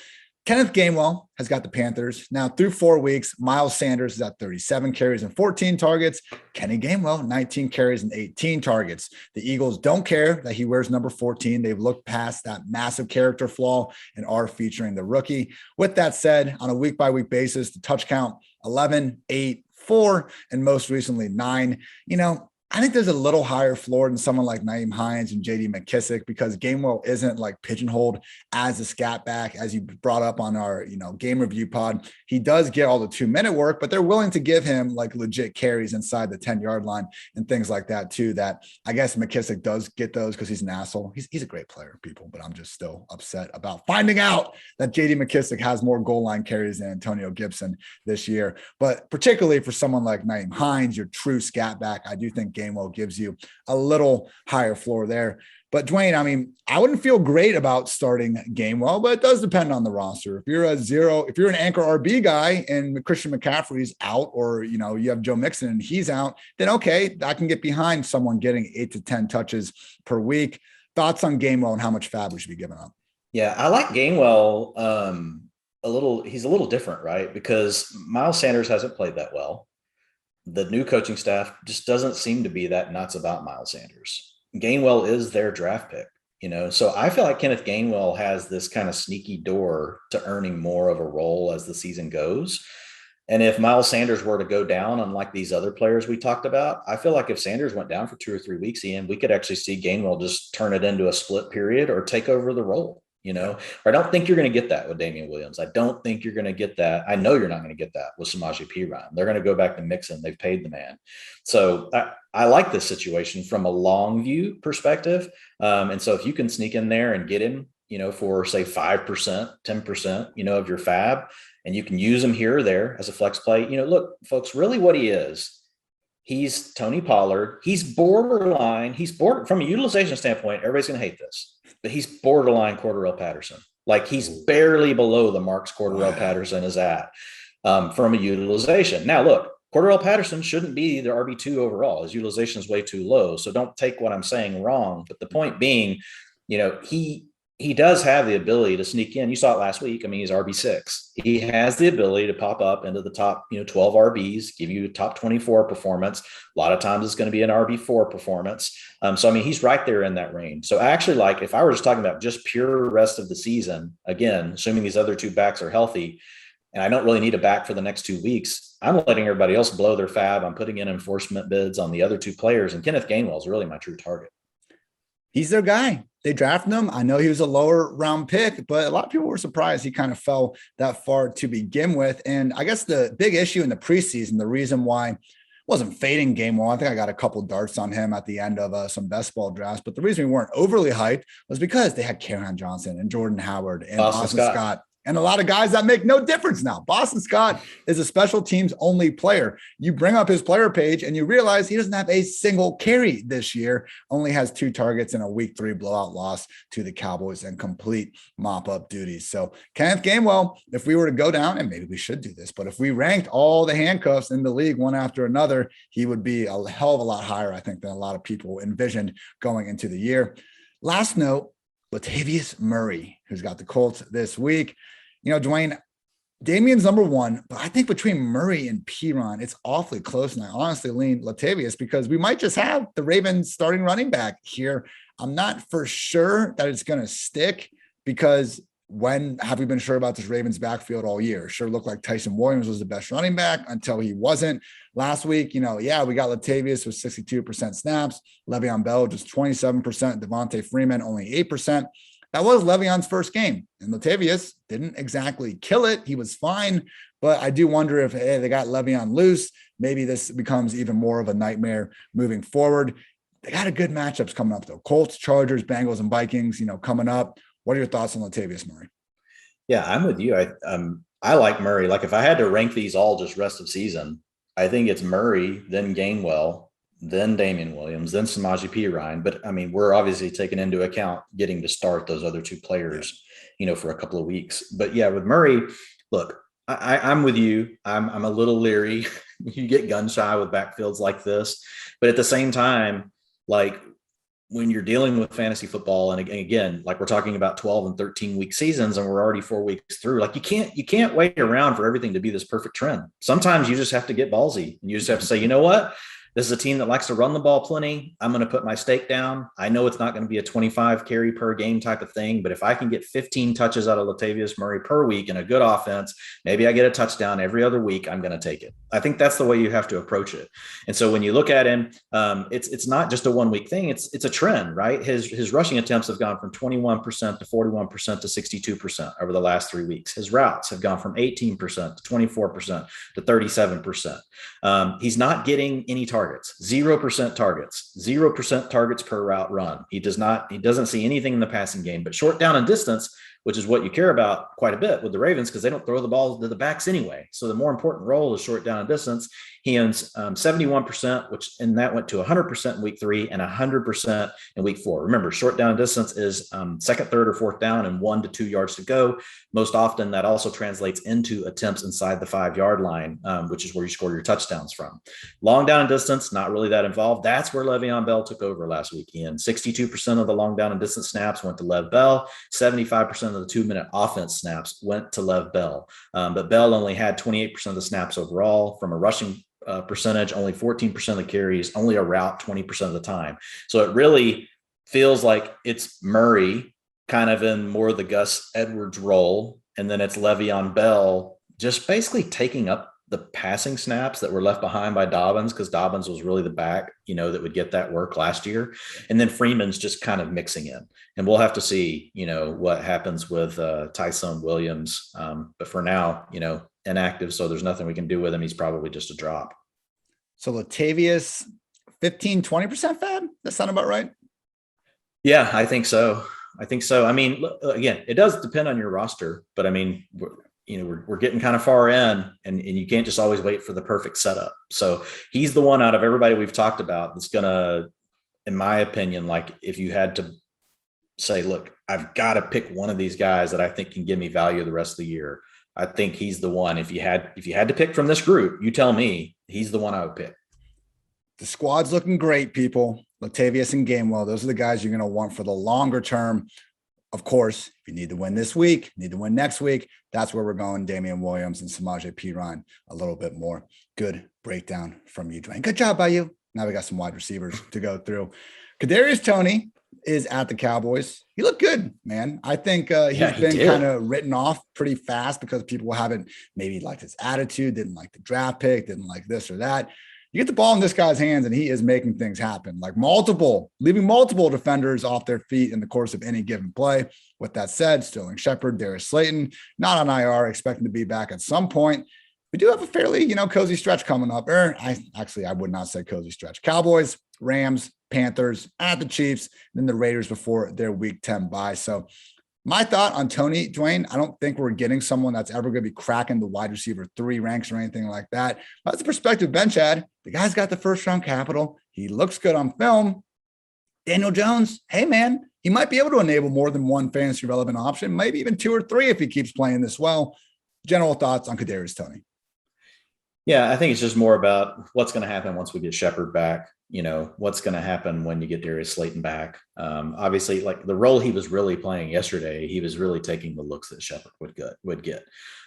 S1: Kenneth Gainwell has got the Panthers. Now through 4 weeks, Miles Sanders is at 37 carries and 14 targets. Kenny Gainwell, 19 carries and 18 targets. The Eagles don't care that he wears number 14. They've looked past that massive character flaw and are featuring the rookie. With that said, on a week-by-week basis, the touch count, 11, 8, 4, and most recently 9. I think there's a little higher floor than someone like Nyheim Hines and JD McKissic, because Gainwell isn't like pigeonholed as a scat back, as you brought up on our, game review pod. He does get all the 2-minute work, but they're willing to give him like legit carries inside the 10-yard line and things like that too, that I guess McKissic does get those because he's an asshole. He's a great player, people, but I'm just still upset about finding out that JD McKissic has more goal line carries than Antonio Gibson this year. But particularly for someone like Nyheim Hines, your true scat back, I do think Gainwell gives you a little higher floor there. But Dwain, I wouldn't feel great about starting Gainwell, but it does depend on the roster. If you're an anchor RB guy and Christian McCaffrey's out, or, you have Joe Mixon and he's out, then okay, I can get behind someone getting 8 to 10 touches per week. Thoughts on Gainwell and how much fab we should be giving up?
S3: Yeah, I like Gainwell he's a little different, right? Because Miles Sanders hasn't played that well. The new coaching staff just doesn't seem to be that nuts about Miles Sanders. Gainwell is their draft pick, so I feel like Kenneth Gainwell has this kind of sneaky door to earning more of a role as the season goes. And if Miles Sanders were to go down, unlike these other players we talked about, I feel like if Sanders went down for 2 or 3 weeks, Ian, we could actually see Gainwell just turn it into a split period or take over the role. I don't think you're going to get that with Damien Williams. I don't think you're going to get that. I know you're not going to get that with Samaje Perine. They're going to go back to Mixon. They've paid the man. So I like this situation from a long view perspective. And so if you can sneak in there and get him, for say 5%, 10%, of your fab, and you can use him here or there as a flex play, look, folks, really what he is, he's Tony Pollard. He's borderline. From a utilization standpoint, everybody's going to hate this, but he's borderline Cordarrelle Patterson. Like he's barely below the marks Cordarrelle Patterson is at from a utilization. Now, look, Cordarrelle Patterson shouldn't be the RB2 overall. His utilization is way too low. So don't take what I'm saying wrong. But the point being, he does have the ability to sneak in. You saw it last week. He's RB6. He has the ability to pop up into the top, 12 RBs, give you a top 24 performance. A lot of times it's going to be an RB4 performance. So he's right there in that range. So actually, if I were just talking about just pure rest of the season, again, assuming these other 2 backs are healthy, and I don't really need a back for the next 2 weeks, I'm letting everybody else blow their fab. I'm putting in enforcement bids on the other 2 players, and Kenneth Gainwell is really my true target.
S1: He's their guy. They drafted him. I know he was a lower round pick, but a lot of people were surprised he kind of fell that far to begin with. And I guess the big issue in the preseason, the reason why I wasn't fading Gainwell, I think I got a couple darts on him at the end of some best ball drafts, but the reason we weren't overly hyped was because they had Kerryon Johnson and Jordan Howard and Austin Scott and a lot of guys that make no difference now. Boston Scott is a special teams only player. You bring up his player page and you realize he doesn't have a single carry this year, only has 2 targets in a week 3 blowout loss to the Cowboys and complete mop up duties. So Kenneth Gainwell, if we were to go down, and maybe we should do this, but if we ranked all the handcuffs in the league one after another, he would be a hell of a lot higher, I think, than a lot of people envisioned going into the year. Last note, Latavius Murray, who's got the Colts this week. You know, Dwayne, Damien's number 1, but I think between Murray and Perine, it's awfully close. And I honestly lean Latavius because we might just have the Ravens starting running back here. I'm not for sure that it's going to stick, because when have we been sure about this Ravens backfield all year? Sure looked like Tyson Williams was the best running back until he wasn't. Last week, we got Latavius with 62% snaps, Le'Veon Bell just 27%, Devontae Freeman only 8%. That was Le'Veon's first game, and Latavius didn't exactly kill it. He was fine, but I do wonder if they got Le'Veon loose, maybe this becomes even more of a nightmare moving forward. They got a good matchups coming up though. Colts, Chargers, Bengals, and Vikings, coming up. What are your thoughts on Latavius Murray?
S3: Yeah, I'm with you. I like Murray. Like if I had to rank these all just rest of season, I think it's Murray, then Gainwell, then Damien Williams, then Samaje Perine. But I mean, we're obviously taking into account getting to start those other 2 players, for a couple of weeks. But yeah, with Murray, look, I'm with you. I'm a little leery. You get gun shy with backfields like this, but at the same time, like when you're dealing with fantasy football, and again, like we're talking about 12 and 13 week seasons, and we're already 4 weeks through, like you can't wait around for everything to be this perfect trend. Sometimes you just have to get ballsy, and you just have to say, you know what? This is a team that likes to run the ball plenty. I'm going to put my stake down. I know it's not going to be a 25 carry per game type of thing, but if I can get 15 touches out of Latavius Murray per week in a good offense, maybe I get a touchdown every other week, I'm going to take it. I think that's the way you have to approach it. And so when you look at him, it's not just a 1 week thing. It's a trend, right? His rushing attempts have gone from 21% to 41% to 62% over the last 3 weeks. His routes have gone from 18% to 24% to 37%. He's not getting any targets. 0% targets per route run. He doesn't see anything in the passing game, but short down and distance, which is what you care about quite a bit with the Ravens, because they don't throw the ball to the backs anyway. So the more important role is short down and distance. He owns 71%, and that went to 100% in week 3 and 100% in week 4. Remember, short down and distance is second, third, or fourth down and 1 to 2 yards to go. Most often that also translates into attempts inside the 5-yard line, which is where you score your touchdowns from. Long down and distance, not really that involved. That's where Le'Veon Bell took over last weekend. 62% of the long down and distance snaps went to Lev Bell. 75% of the 2-minute offense snaps went to Lev Bell. But Bell only had 28% of the snaps overall. From a rushing percentage, only 14% of the carries, only a route 20% of the time. So it really feels like it's Murray kind of in more of the Gus Edwards role. And then it's Le'Veon Bell just basically taking up the passing snaps that were left behind by Dobbins, because Dobbins was really the back, that would get that work last year. And then Freeman's just kind of mixing in. And we'll have to see, what happens with Tyson Williams. But for now, inactive, so there's nothing we can do with him. He's probably just a drop.
S1: So Latavius, 15-20% fab? That sound about right?
S3: Yeah, I think so. I mean, again, it does depend on your roster, but I mean, we're getting kind of far in, and you can't just always wait for the perfect setup. So he's the one out of everybody we've talked about that's gonna, in my opinion, like if you had to say, look, I've got to pick one of these guys that I think can give me value the rest of the year, I think he's the one. If you had to pick from this group, you tell me, he's the one I would pick.
S1: The squad's looking great, people. Latavius and Gainwell, those are the guys you're going to want for the longer term. Of course, if you need to win this week, need to win next week, that's where we're going. Damien Williams and Samaje Perine a little bit more. Good breakdown from you, Dwayne. Good job by you. Now we got some wide receivers to go through. Kadarius Toney is at the Cowboys. He looked good, man. I think he's been kind of written off pretty fast because people haven't maybe liked his attitude, didn't like the draft pick, didn't like this or that. You get the ball in this guy's hands and he is making things happen, like leaving multiple defenders off their feet in the course of any given play. With that said, Sterling Shepard, Darius Slayton, not on IR, expecting to be back at some point. We do have a fairly, cozy stretch coming up. I would not say cozy stretch. Cowboys, Rams, Panthers, at the Chiefs, then the Raiders before their week 10 bye. So My thought on Toney, Dwayne, I don't think we're getting someone that's ever going to be cracking the wide receiver 3 ranks or anything like that. But that's the perspective bench had. The guy's got the first round capital. He looks good on film. Daniel Jones, hey man, he might be able to enable more than one fantasy relevant option, maybe even 2 or 3 if he keeps playing this well. General thoughts on Kadarius Toney?
S3: Yeah, I think it's just more about what's going to happen once we get Shepard back. What's going to happen when you get Darius Slayton back. Obviously, like the role he was really playing yesterday, he was really taking the looks that Shepard would get.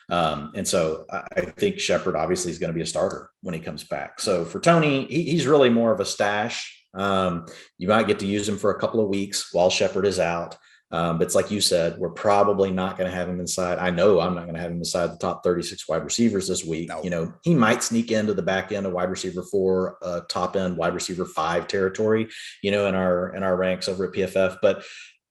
S3: And so I think Shepard obviously is going to be a starter when he comes back. So for Toney, he's really more of a stash. You might get to use him for a couple of weeks while Shepard is out. But it's like you said, we're probably not going to have him inside. I know I'm not going to have him inside the top 36 wide receivers this week. No. He might sneak into the back end of wide receiver 4, top end wide receiver 5 territory, in our ranks over at PFF. But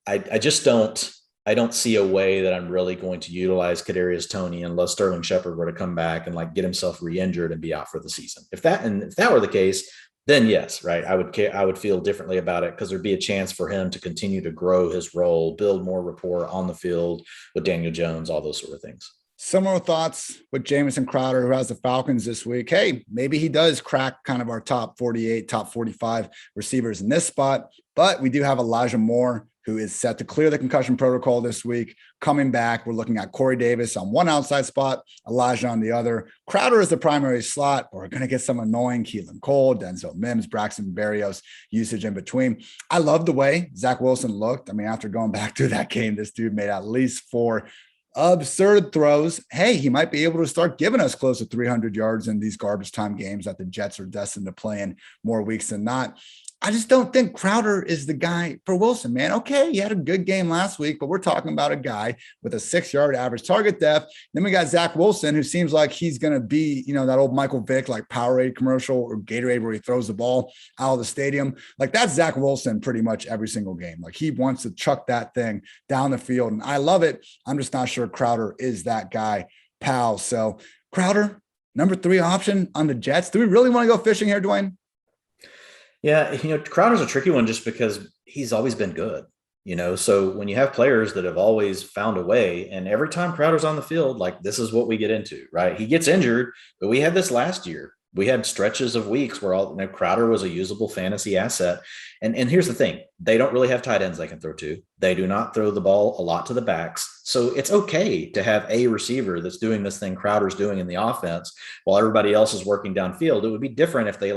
S3: I just don't see a way that I'm really going to utilize Kadarius Toney unless Sterling Shepard were to come back and like get himself re-injured and be out for the season. If that were the case, then yes, right. I would feel differently about it because there'd be a chance for him to continue to grow his role, build more rapport on the field with Daniel Jones, all those sort of things.
S1: Similar thoughts with Jamison Crowder, who has the Falcons this week. Hey, maybe he does crack kind of our top 48, top 45 receivers in this spot, but we do have Elijah Moore, who is set to clear the concussion protocol this week. Coming back, we're looking at Corey Davis on one outside spot, Elijah on the other. Crowder is the primary slot. We're going to get some annoying Keelan Cole, Denzel Mims, Braxton Berrios usage in between. I love the way Zach Wilson looked. I mean, after going back to that game, this dude made at least 4 absurd throws. Hey, he might be able to start giving us close to 300 yards in these garbage time games that the Jets are destined to play in more weeks than not. I just don't think Crowder is the guy for Wilson, man. Okay, he had a good game last week, but we're talking about a guy with a 6-yard average target depth. Then we got Zach Wilson, who seems like he's going to be, that old Michael Vick, like Powerade commercial or Gatorade where he throws the ball out of the stadium. Like that's Zach Wilson pretty much every single game. Like he wants to chuck that thing down the field. And I love it. I'm just not sure Crowder is that guy, pal. So Crowder, number 3 option on the Jets. Do we really want to go fishing here, Dwayne?
S3: Yeah, Crowder's a tricky one just because he's always been good, so when you have players that have always found a way, and every time Crowder's on the field, like this is what we get into, right? He gets injured, but we had this last year. We had stretches of weeks where Crowder was a usable fantasy asset. And here's the thing. They don't really have tight ends they can throw to. They do not throw the ball a lot to the backs. So it's okay to have a receiver that's doing this thing Crowder's doing in the offense while everybody else is working downfield. It would be different if they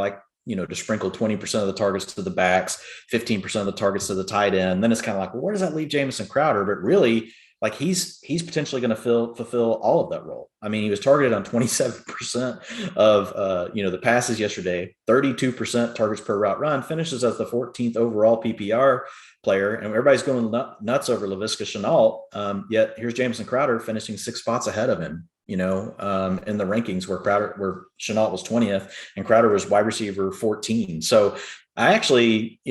S3: to sprinkle 20% of the targets to the backs, 15% of the targets to the tight end. Then it's kind of like, well, where does that leave Jamison Crowder? But really, like he's potentially going to fulfill all of that role. I mean, he was targeted on 27% of the passes yesterday, 32% targets per route run, finishes as the 14th overall PPR player, and everybody's going nuts over Laviska Shenault. Yet here's Jamison Crowder finishing 6 spots ahead of him. In the rankings where Shenault was 20th and Crowder was wide receiver 14. So I actually,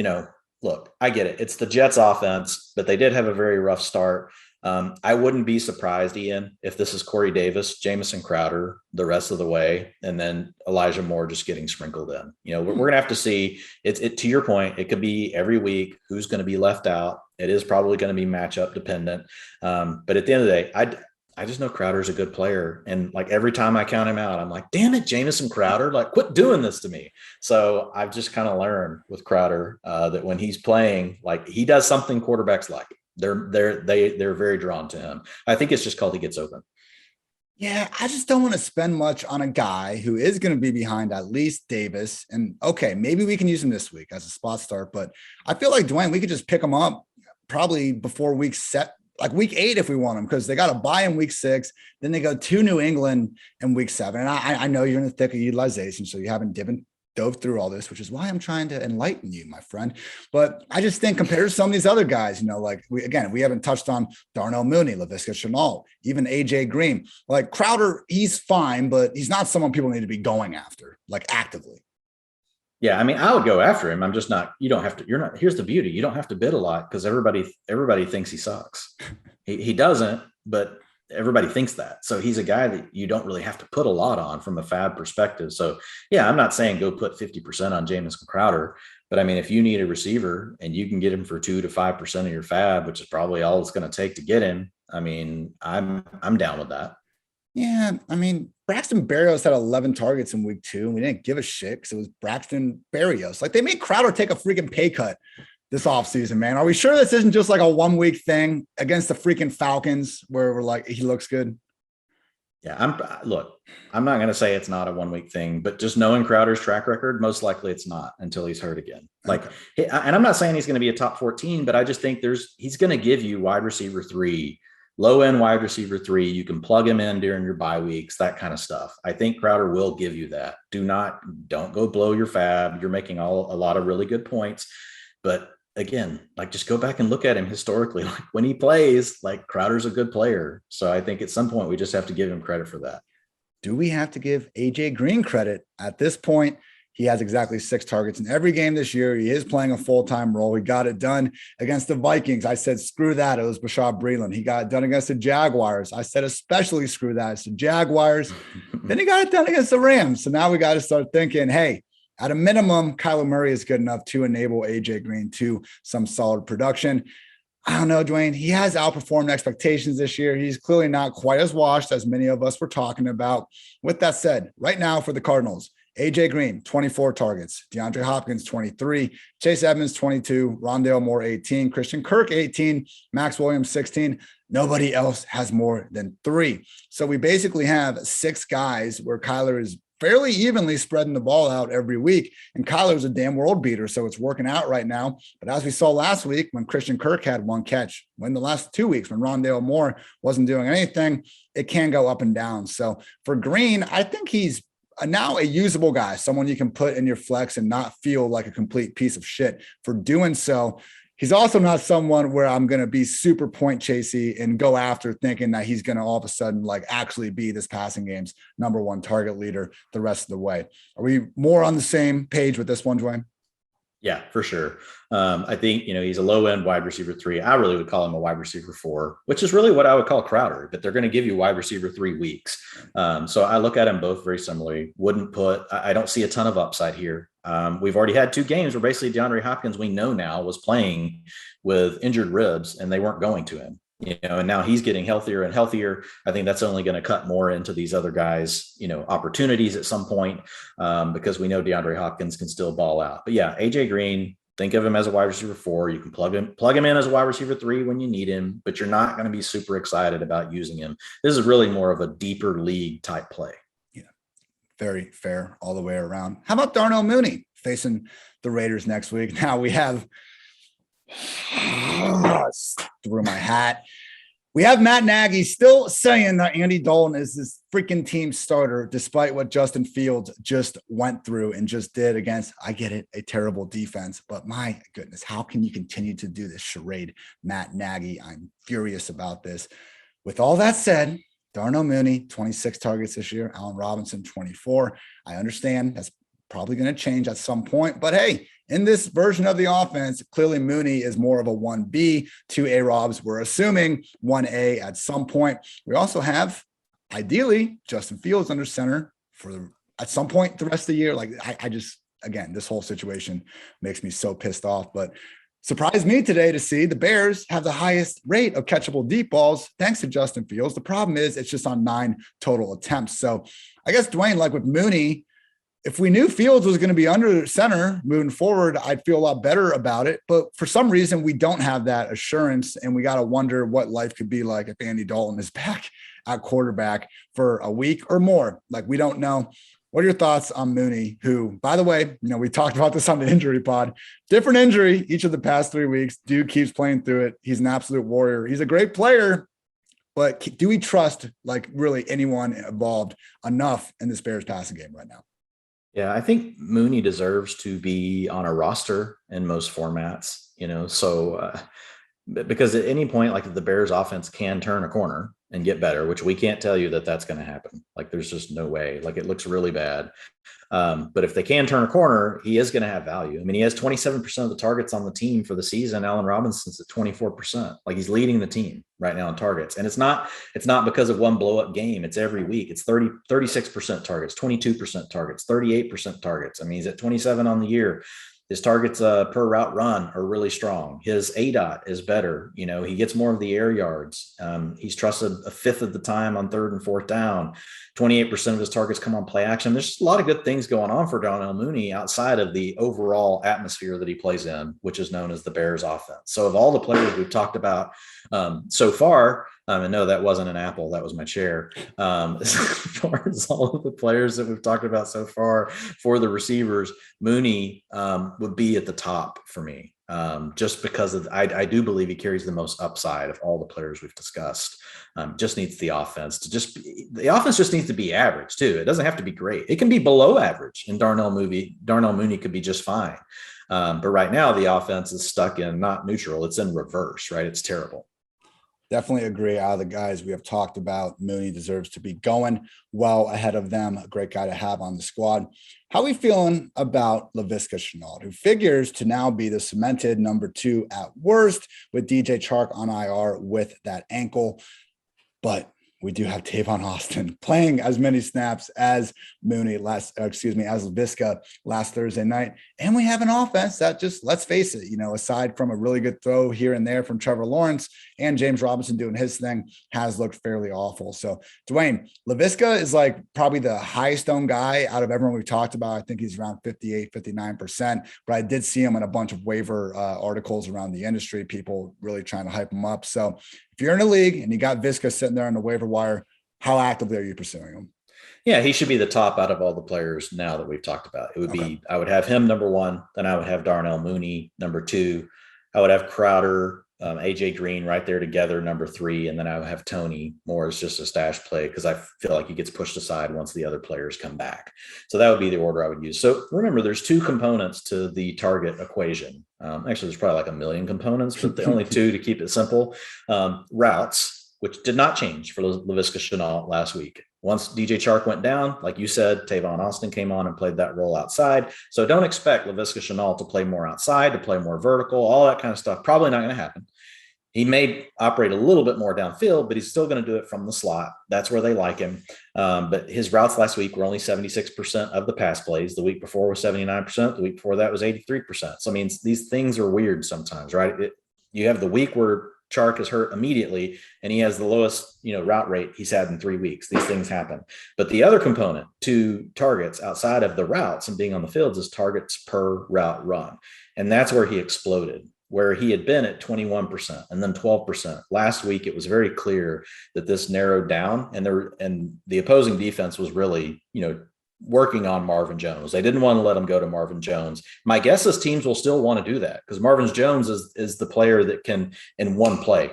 S3: look, I get it. It's the Jets offense, but they did have a very rough start. I wouldn't be surprised, Ian, if this is Corey Davis, Jamison Crowder the rest of the way, and then Elijah Moore just getting sprinkled in. We're going to have to see it. To your point, it could be every week who's going to be left out. It is probably going to be matchup dependent. But at the end of the day, I just know Crowder's a good player. And like every time I count him out, I'm like, damn it, Jamison Crowder, like quit doing this to me. So I've just kind of learned with Crowder that when he's playing, like he does something quarterbacks like. They're very drawn to him. I think it's just called he gets open.
S1: Yeah, I just don't want to spend much on a guy who is going to be behind at least Davis. And okay, maybe we can use him this week as a spot start, but I feel like Dwayne, we could just pick him up probably before week 8 if we want them, because they got to buy in week 6. Then they go to New England in week 7. And I know you're in the thick of utilization, so you haven't dove through all this, which is why I'm trying to enlighten you, my friend. But I just think compared to some of these other guys, like we haven't touched on Darnell Mooney, Laviska Shenault, even AJ Green. Like Crowder, he's fine, but he's not someone people need to be going after, like actively.
S3: Yeah, I mean, I would go after him. I'm just not. You don't have to. Here's the beauty. You don't have to bid a lot because everybody thinks he sucks. He doesn't, but everybody thinks that. So he's a guy that you don't really have to put a lot on from a fab perspective. So yeah, I'm not saying go put 50% on Jamison Crowder, But I mean, if you need a receiver and you can get him for 2 to 5% of your fab, which is probably all it's going to take to get him, I mean, I'm down with that.
S1: Yeah, I mean, Braxton Berrios had 11 targets in week 2, and we didn't give a shit because it was Braxton Berrios. Like, they made Crowder take a freaking pay cut this offseason, man. Are we sure this isn't just like a 1 week thing against the freaking Falcons where we're like, he looks good?
S3: Yeah, I'm not going to say it's not a 1 week thing, but just knowing Crowder's track record, most likely it's not until he's hurt again. Like, and I'm not saying he's going to be a top 14, but I just think he's going to give you wide receiver 3, low end wide receiver 3. You can plug him in during your bye weeks, that kind of stuff. I think Crowder will give you that. Don't go blow your fab. You're making a lot of really good points, but again, like, just go back and look at him historically. Like, when he plays, like, Crowder's a good player. So I think at some point we just have to give him credit for that.
S1: Do we have to give AJ Green credit? At this point, he has exactly 6 targets in every game this year. He is playing a full-time role. He got it done against the Vikings. I said, screw that. It was Bashaud Breeland. He got it done against the Jaguars. I said, especially screw that. It's the Jaguars. Then he got it done against the Rams. So now we got to start thinking, hey, at a minimum, Kyler Murray is good enough to enable AJ Green to some solid production. I don't know, Dwayne. He has outperformed expectations this year. He's clearly not quite as washed as many of us were talking about. With that said, right now for the Cardinals, AJ Green, 24 targets. DeAndre Hopkins, 23. Chase Edmonds, 22. Rondale Moore, 18. Christian Kirk, 18. Max Williams, 16. Nobody else has more than 3. So we basically have 6 guys where Kyler is fairly evenly spreading the ball out every week. And Kyler's a damn world beater, so it's working out right now. But as we saw last week, when Christian Kirk had 1 catch, when the last 2 weeks, when Rondale Moore wasn't doing anything, it can go up and down. So for Green, I think he's now a usable guy, someone you can put in your flex and not feel like a complete piece of shit for doing so. He's also not someone where I'm going to be super point chasey and go after thinking that he's going to all of a sudden like actually be this passing game's #1 target leader the rest of the way. Are we more on the same page with this one, Dwayne?
S3: Yeah, for sure. I think, he's a low end wide receiver 3. I really would call him a wide receiver 4, which is really what I would call Crowder, but they're going to give you wide receiver 3 weeks. So I look at them both very similarly. I don't see a ton of upside here. We've already had 2 games where basically DeAndre Hopkins, we know now, was playing with injured ribs and they weren't going to him. And now he's getting healthier and healthier. I think that's only going to cut more into these other guys, opportunities at some point, because we know DeAndre Hopkins can still ball out. But yeah, AJ Green, think of him as a wide receiver 4. You can plug him in as a wide receiver 3 when you need him, but you're not going to be super excited about using him. This is really more of a deeper league type play.
S1: Yeah, very fair all the way around. How about Darnell Mooney facing the Raiders next week? Now we have threw my hat. We have Matt Nagy still saying that Andy Dalton is this freaking team starter, despite what Justin Fields just went through and just did against, I get it, a terrible defense. But my goodness, how can you continue to do this charade, Matt Nagy? I'm furious about this. With all that said, Darnell Mooney, 26 targets this year. Allen Robinson, 24. I understand that's probably going to change at some point. But hey, in this version of the offense, clearly Mooney is more of a 1B. 2 A-Robs, we're assuming 1A at some point. We also have, ideally, Justin Fields under center at some point the rest of the year. Like, I just, again, this whole situation makes me so pissed off. But surprised me today to see the Bears have the highest rate of catchable deep balls thanks to Justin Fields. The problem is it's just on 9 total attempts. So I guess, Dwayne, like with Mooney, if we knew Fields was going to be under center moving forward, I'd feel a lot better about it. But for some reason, we don't have that assurance, and we got to wonder what life could be like if Andy Dalton is back at quarterback for a week or more. Like, we don't know. What are your thoughts on Mooney, who, by the way, we talked about this on the injury pod, different injury each of the past 3 weeks. Dude keeps playing through it. He's an absolute warrior. He's a great player, but do we trust like really anyone involved enough in this Bears passing game right now?
S3: Yeah, I think Mooney deserves to be on a roster in most formats, because at any point, like, if the Bears offense can turn a corner and get better, which we can't tell you that that's going to happen. Like, there's just no way. Like, it looks really bad. But if they can turn a corner, he is going to have value. I mean, he has 27% of the targets on the team for the season. Allen Robinson's at 24%. Like, he's leading the team right now in targets. And it's not because of one blow up game. It's every week. It's 36% targets, 22% targets, 38% targets. I mean, he's at 27 on the year. His targets per route run are really strong. His ADOT is better. He gets more of the air yards. He's trusted a fifth of the time on 3rd and 4th down. 28% of his targets come on play action. There's just a lot of good things going on for Darnell Mooney outside of the overall atmosphere that he plays in, which is known as the Bears offense. So of all the players we've talked about so far, and no, that wasn't an apple, that was my chair. As far as all of the players that we've talked about so far for the receivers, Mooney would be at the top for me. Just because I do believe he carries the most upside of all the players we've discussed. Just needs the offense just needs to be average too. It doesn't have to be great. It can be below average, and Darnell Mooney could be just fine. But right now the offense is stuck in not neutral. It's in reverse, right? It's terrible.
S1: Definitely agree. Out of the guys we have talked about, Mooney deserves to be going well ahead of them. A great guy to have on the squad. How are we feeling about Laviska Shenault, who figures to now be the cemented number 2 at worst, with DJ Chark on IR with that ankle? But we do have Tavon Austin playing as many snaps as as Laviska last Thursday night. And we have an offense that just, let's face it, aside from a really good throw here and there from Trevor Lawrence and James Robinson doing his thing, has looked fairly awful. So Dwain, Laviska is like probably the highest owned guy out of everyone we've talked about. I think he's around 58, 59%, but I did see him in a bunch of waiver articles around the industry, people really trying to hype him up. So if you're in a league and you got Viska sitting there on the waiver wire, how actively are you pursuing him?
S3: Yeah, he should be the top out of all the players now that we've talked about. It would be, I would have him number 1, then I would have Darnell Mooney number 2. I would have Crowder, AJ Green right there together, number 3. And then I would have Toney more as just a stash play, because I feel like he gets pushed aside once the other players come back. So that would be the order I would use. So remember, there's 2 components to the target equation. Actually, there's probably like a million components, but the only 2 to keep it simple. Routes, which did not change for Laviska Shenault last week. Once DJ Chark went down, like you said, Tavon Austin came on and played that role outside. So don't expect Laviska Shenault to play more outside, to play more vertical, all that kind of stuff. Probably not going to happen. He may operate a little bit more downfield, but he's still going to do it from the slot. That's where they like him. But his routes last week were only 76% of the pass plays. The week before was 79%. The week before that was 83%. So, I mean, these things are weird sometimes, right? You have the week where Chark is hurt immediately, and he has the lowest, route rate he's had in 3 weeks. These things happen. But the other component to targets outside of the routes and being on the fields is targets per route run. And that's where he exploded, where he had been at 21% and then 12%. Last week, it was very clear that this narrowed down, and the opposing defense was really, working on Marvin Jones. They didn't want to let him go to Marvin Jones. My guess is teams will still want to do that, because Marvin Jones is the player that can, in one play,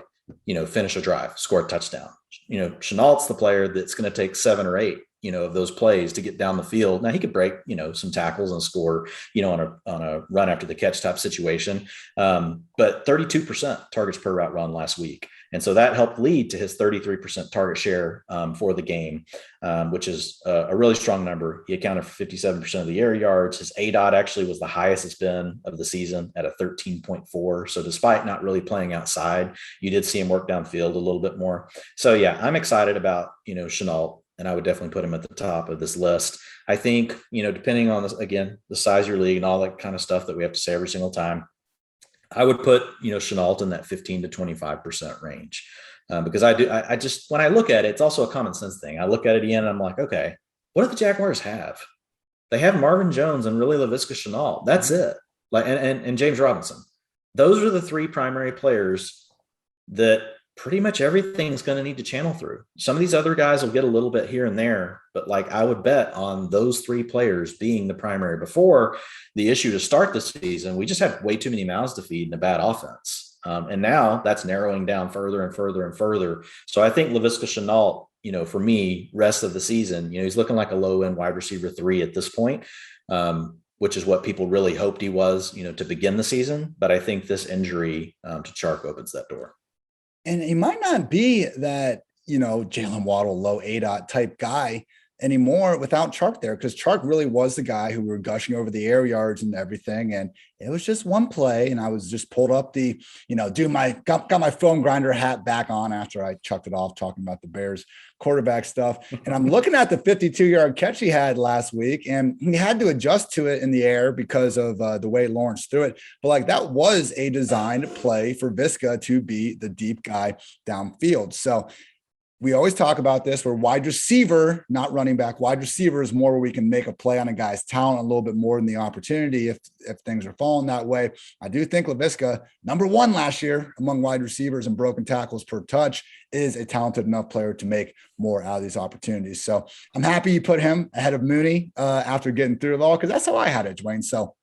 S3: finish a drive, score a touchdown. Shenault's the player that's going to take 7 or 8, of those plays to get down the field. Now he could break, some tackles and score, on a run after the catch type situation. But 32% targets per route run last week. And so that helped lead to his 33% target share for the game, which is a really strong number. He accounted for 57% of the air yards. His ADOT actually was the highest it's been of the season at a 13.4. So despite not really playing outside, you did see him work downfield a little bit more. So yeah, I'm excited about, Shenault, and I would definitely put him at the top of this list. I think, depending on this, again, the size of your league and all that kind of stuff that we have to say every single time, I would put, Shenault in that 15 to 25% range, because I just, when I look at it, it's also a common sense thing. I look at it, Ian, and I'm like, okay, what do the Jaguars have? They have Marvin Jones and really Laviska Shenault. That's it. And James Robinson. Those are the 3 primary players that pretty much everything's going to need to channel through. Some of these other guys will get a little bit here and there, but I would bet on those 3 players being the primary. Before the issue to start the season, we just had way too many mouths to feed in a bad offense. And now that's narrowing down further and further and further. So I think Laviska Shenault, for me, rest of the season, he's looking like a low end wide receiver 3 at this point, which is what people really hoped he was, to begin the season. But I think this injury to Chark opens that door.
S1: And he might not be that, Jalen Waddle, low ADOT type guy anymore without Chark there, because Chark really was the guy who we were gushing over the air yards and everything. And it was just one play. And I was just pulled up the, got my phone grinder hat back on after I chucked it off talking about the Bears quarterback stuff. And I'm looking at the 52-yard catch he had last week, and he had to adjust to it in the air because of the way Lawrence threw it. But like, that was a designed play for Laviska to be the deep guy downfield. So we always talk about this. We're wide receiver, not running back. Wide receiver is more where we can make a play on a guy's talent a little bit more than the opportunity if things are falling that way. I do think Laviska, number one last year among wide receivers and broken tackles per touch, is a talented enough player to make more out of these opportunities. So I'm happy you put him ahead of Mooney after getting through it all, because that's how I had it, Dwayne. So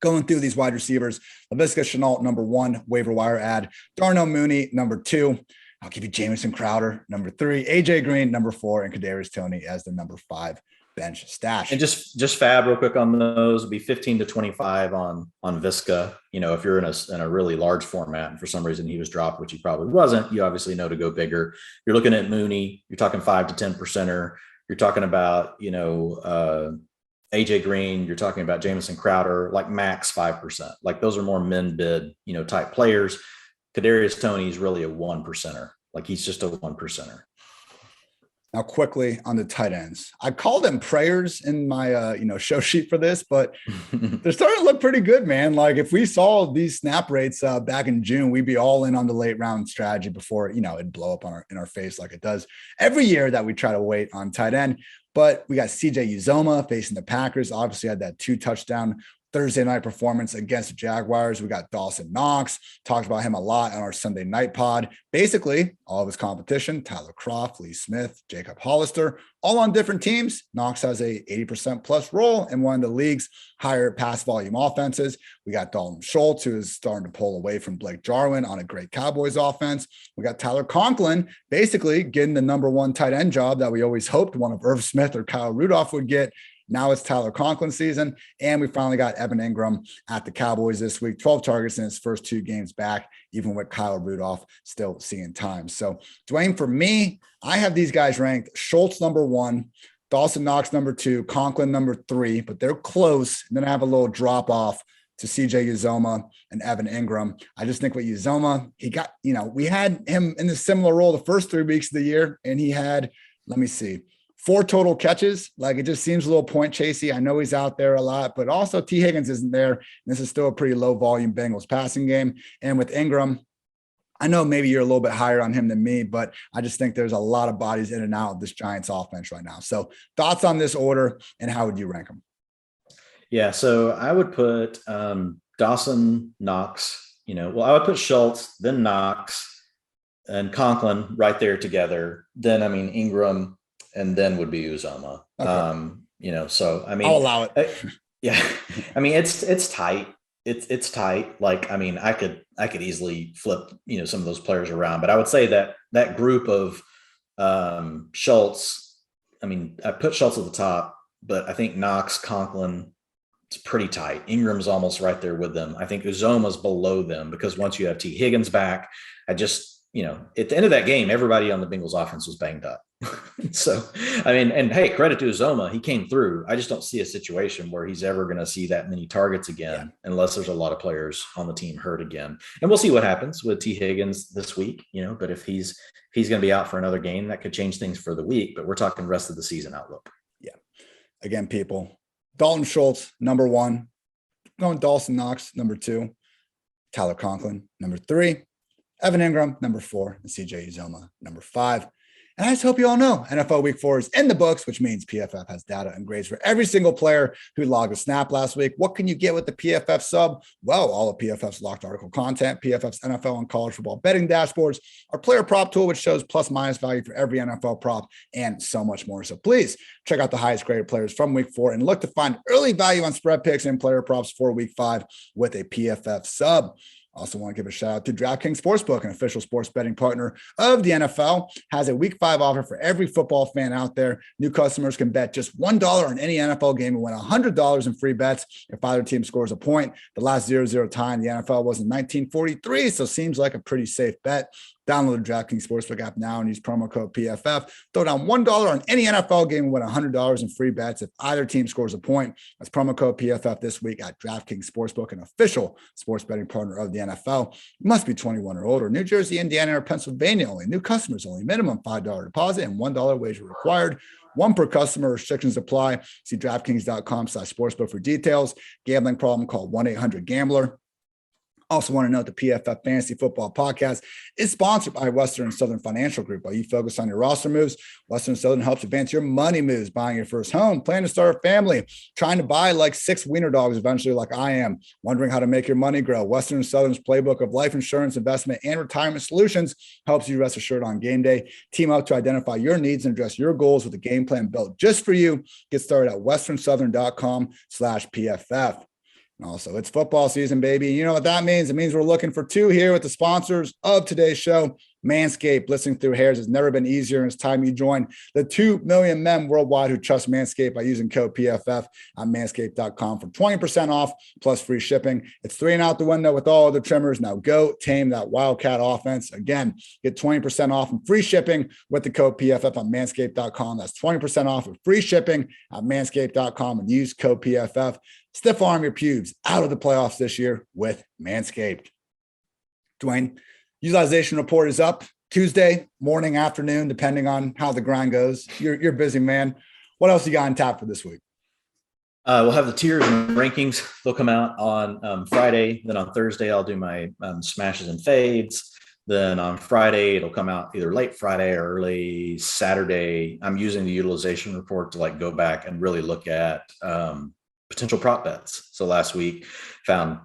S1: going through these wide receivers, Laviska Shenault, number one, waiver wire ad. Darnell Mooney, number two. I'll give you Jamison Crowder, number three, AJ Green, number four, and Kadarius Toney as the number five bench stash.
S3: And just fab real quick on those would be 15 to 25 on Viska. If you're in a really large format and for some reason he was dropped, which he probably wasn't, you obviously know to go bigger. You're looking at Mooney, you're talking 5 to 10%er. You're talking about, AJ Green, you're talking about Jamison Crowder, like max 5%. Like those are more min bid, type players. Kadarius Toney is really a 1%er. Like he's just a 1%er.
S1: Now, quickly on the tight ends, I called them prayers in my show sheet for this, but they're starting to look pretty good, man. Like if we saw these snap rates back in June, we'd be all in on the late round strategy before it'd blow up in our face like it does every year that we try to wait on tight end. But we got CJ Uzomah facing the Packers. Obviously had that 2-touchdown Thursday night performance against the Jaguars. We got Dawson Knox, talked about him a lot on our Sunday night pod. Basically, all of his competition, Tyler Kroft, Lee Smith, Jacob Hollister, all on different teams. Knox has a 80% plus role in one of the league's higher pass volume offenses. We got Dalton Schultz, who is starting to pull away from Blake Jarwin on a great Cowboys offense. We got Tyler Conklin, basically getting the number one tight end job that we always hoped one of Irv Smith or Kyle Rudolph would get. Now it's Tyler Conklin season. And we finally got Evan Ingram at the Cowboys this week, 12 targets in his first 2 games back, even with Kyle Rudolph still seeing time. So Dwayne, for me, I have these guys ranked Schultz number 1, Dawson Knox number 2, Conklin number 3, but they're close. And then I have a little drop off to CJ Uzomah and Evan Ingram. I just think with Uzomah, he got, we had him in a similar role the first 3 weeks of the year, and he had, 4 total catches. Like it just seems a little point chasey. I know he's out there a lot, but also T. Higgins isn't there. This is still a pretty low volume Bengals passing game. And with Ingram, I know maybe you're a little bit higher on him than me, but I just think there's a lot of bodies in and out of this Giants offense right now. So thoughts on this order and how would you rank them?
S3: Yeah. So I would put Dawson, Knox, I would put Schultz, then Knox and Conklin right there together. Then, Ingram, and then would be Uzomah. Okay.
S1: I'll allow it.
S3: Yeah. It's tight. It's tight. Like, I could easily flip, some of those players around, but I would say that group of Schultz, I put Schultz at the top, but I think Knox, Conklin, it's pretty tight. Ingram's almost right there with them. I think Uzomah's below them because once you have T. Higgins back, at the end of that game, everybody on the Bengals offense was banged up. So, and hey, credit to Uzomah. He came through. I just don't see a situation where he's ever going to see that many targets again, unless there's a lot of players on the team hurt again. And we'll see what happens with T. Higgins this week, but if he's going to be out for another game, that could change things for the week, but we're talking rest of the season outlook.
S1: Yeah. Again, people, Dalton Schultz, number 1, going Dawson Knox, number 2, Tyler Conklin, number 3, Evan Ingram, number 4, and CJ Uzomah, number 5. And I just hope you all know NFL Week 4 is in the books, which means PFF has data and grades for every single player who logged a snap last week. What can you get with the PFF sub? Well, all of PFF's locked article content, PFF's NFL and college football betting dashboards, our player prop tool, which shows plus minus value for every NFL prop, and so much more. So please check out the highest graded players from Week 4 and look to find early value on spread picks and player props for Week 5 with a PFF sub. Also want to give a shout out to DraftKings Sportsbook, an official sports betting partner of the NFL, has a Week 5 offer for every football fan out there. New customers can bet just $1 on any NFL game and win $100 in free bets if either team scores a point. The last 0-0 time the NFL was in 1943, so seems like a pretty safe bet. Download the DraftKings Sportsbook app now and use promo code PFF. Throw down $1 on any NFL game and win $100 in free bets if either team scores a point. That's promo code PFF this week at DraftKings Sportsbook, an official sports betting partner of the NFL. You must be 21 or older. New Jersey, Indiana, or Pennsylvania only. New customers only. Minimum $5 deposit and $1 wager required. One per customer. Restrictions apply. See DraftKings.com/sportsbook for details. Gambling problem, call 1-800-GAMBLER. Also want to note the PFF Fantasy Football Podcast is sponsored by Western and Southern Financial Group. While you focus on your roster moves, Western and Southern helps advance your money moves, buying your first home, planning to start a family, trying to buy like 6 wiener dogs eventually like I am, wondering how to make your money grow. Western and Southern's playbook of life insurance, investment, and retirement solutions helps you rest assured on game day. Team up to identify your needs and address your goals with a game plan built just for you. Get started at westernsouthern.com/PFF. And also, it's football season, baby. You know what that means? It means we're looking for 2 here with the sponsors of today's show. Manscaped. Listening through hairs has never been easier, and it's time you join the 2 million men worldwide who trust Manscaped by using code PFF on manscaped.com for 20% off plus free shipping. It's 3 and out the window with all other trimmers. Now go tame that Wildcat offense. Again, get 20% off and free shipping with the code PFF on manscaped.com. That's 20% off with free shipping at manscaped.com and use code PFF. Stiff arm your pubes out of the playoffs this year with Manscaped. Dwayne, utilization report is up Tuesday morning, afternoon, depending on how the grind goes. You're busy, man. What else you got on tap for this week?
S3: We'll have the tiers and rankings. They'll come out on Friday. Then on Thursday, I'll do my smashes and fades. Then on Friday, it'll come out either late Friday or early Saturday. I'm using the utilization report to go back and really look at potential prop bets. So last week found,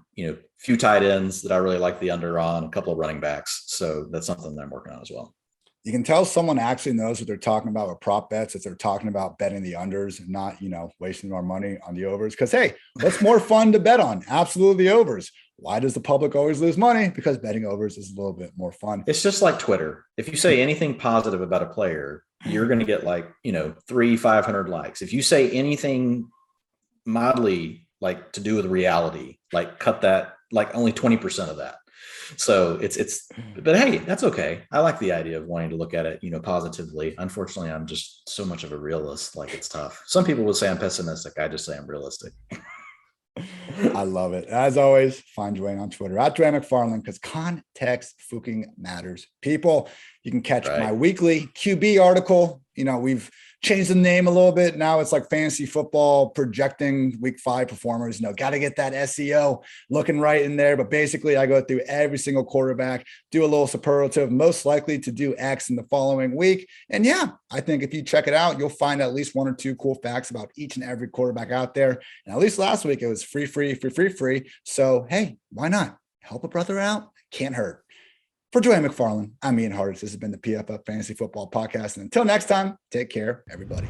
S3: few tight ends that I really like the under on, a couple of running backs. So that's something that I'm working on as well.
S1: You can tell someone actually knows what they're talking about with prop bets, if they're talking about betting the unders and not, wasting our money on the overs. Because, hey, what's more fun to bet on? Absolutely the overs. Why does the public always lose money? Because betting overs is a little bit more fun.
S3: It's just like Twitter. If you say anything positive about a player, you're going to get 500 likes. If you say anything mildly to do with reality, cut that, only 20% of that. So but hey, that's okay. I like the idea of wanting to look at it, positively. Unfortunately, I'm just so much of a realist. It's tough. Some people will say I'm pessimistic. I just say I'm realistic.
S1: I love it. As always, find Dwayne on Twitter at Dwain McFarland, because context fucking matters. People, you can catch my weekly QB article. We've changed the name a little bit. Now it's fantasy football projecting week 5 performers. Got to get that SEO looking right in there. But basically, I go through every single quarterback, do a little superlative, most likely to do X in the following week. And yeah, I think if you check it out, you'll find at least 1 or 2 cool facts about each and every quarterback out there. And at least last week, it was free. So, hey, why not? Help a brother out. Can't hurt. For Dwain McFarland, I'm Ian Hartitz. This has been the PFF Fantasy Football Podcast. And until next time, take care, everybody.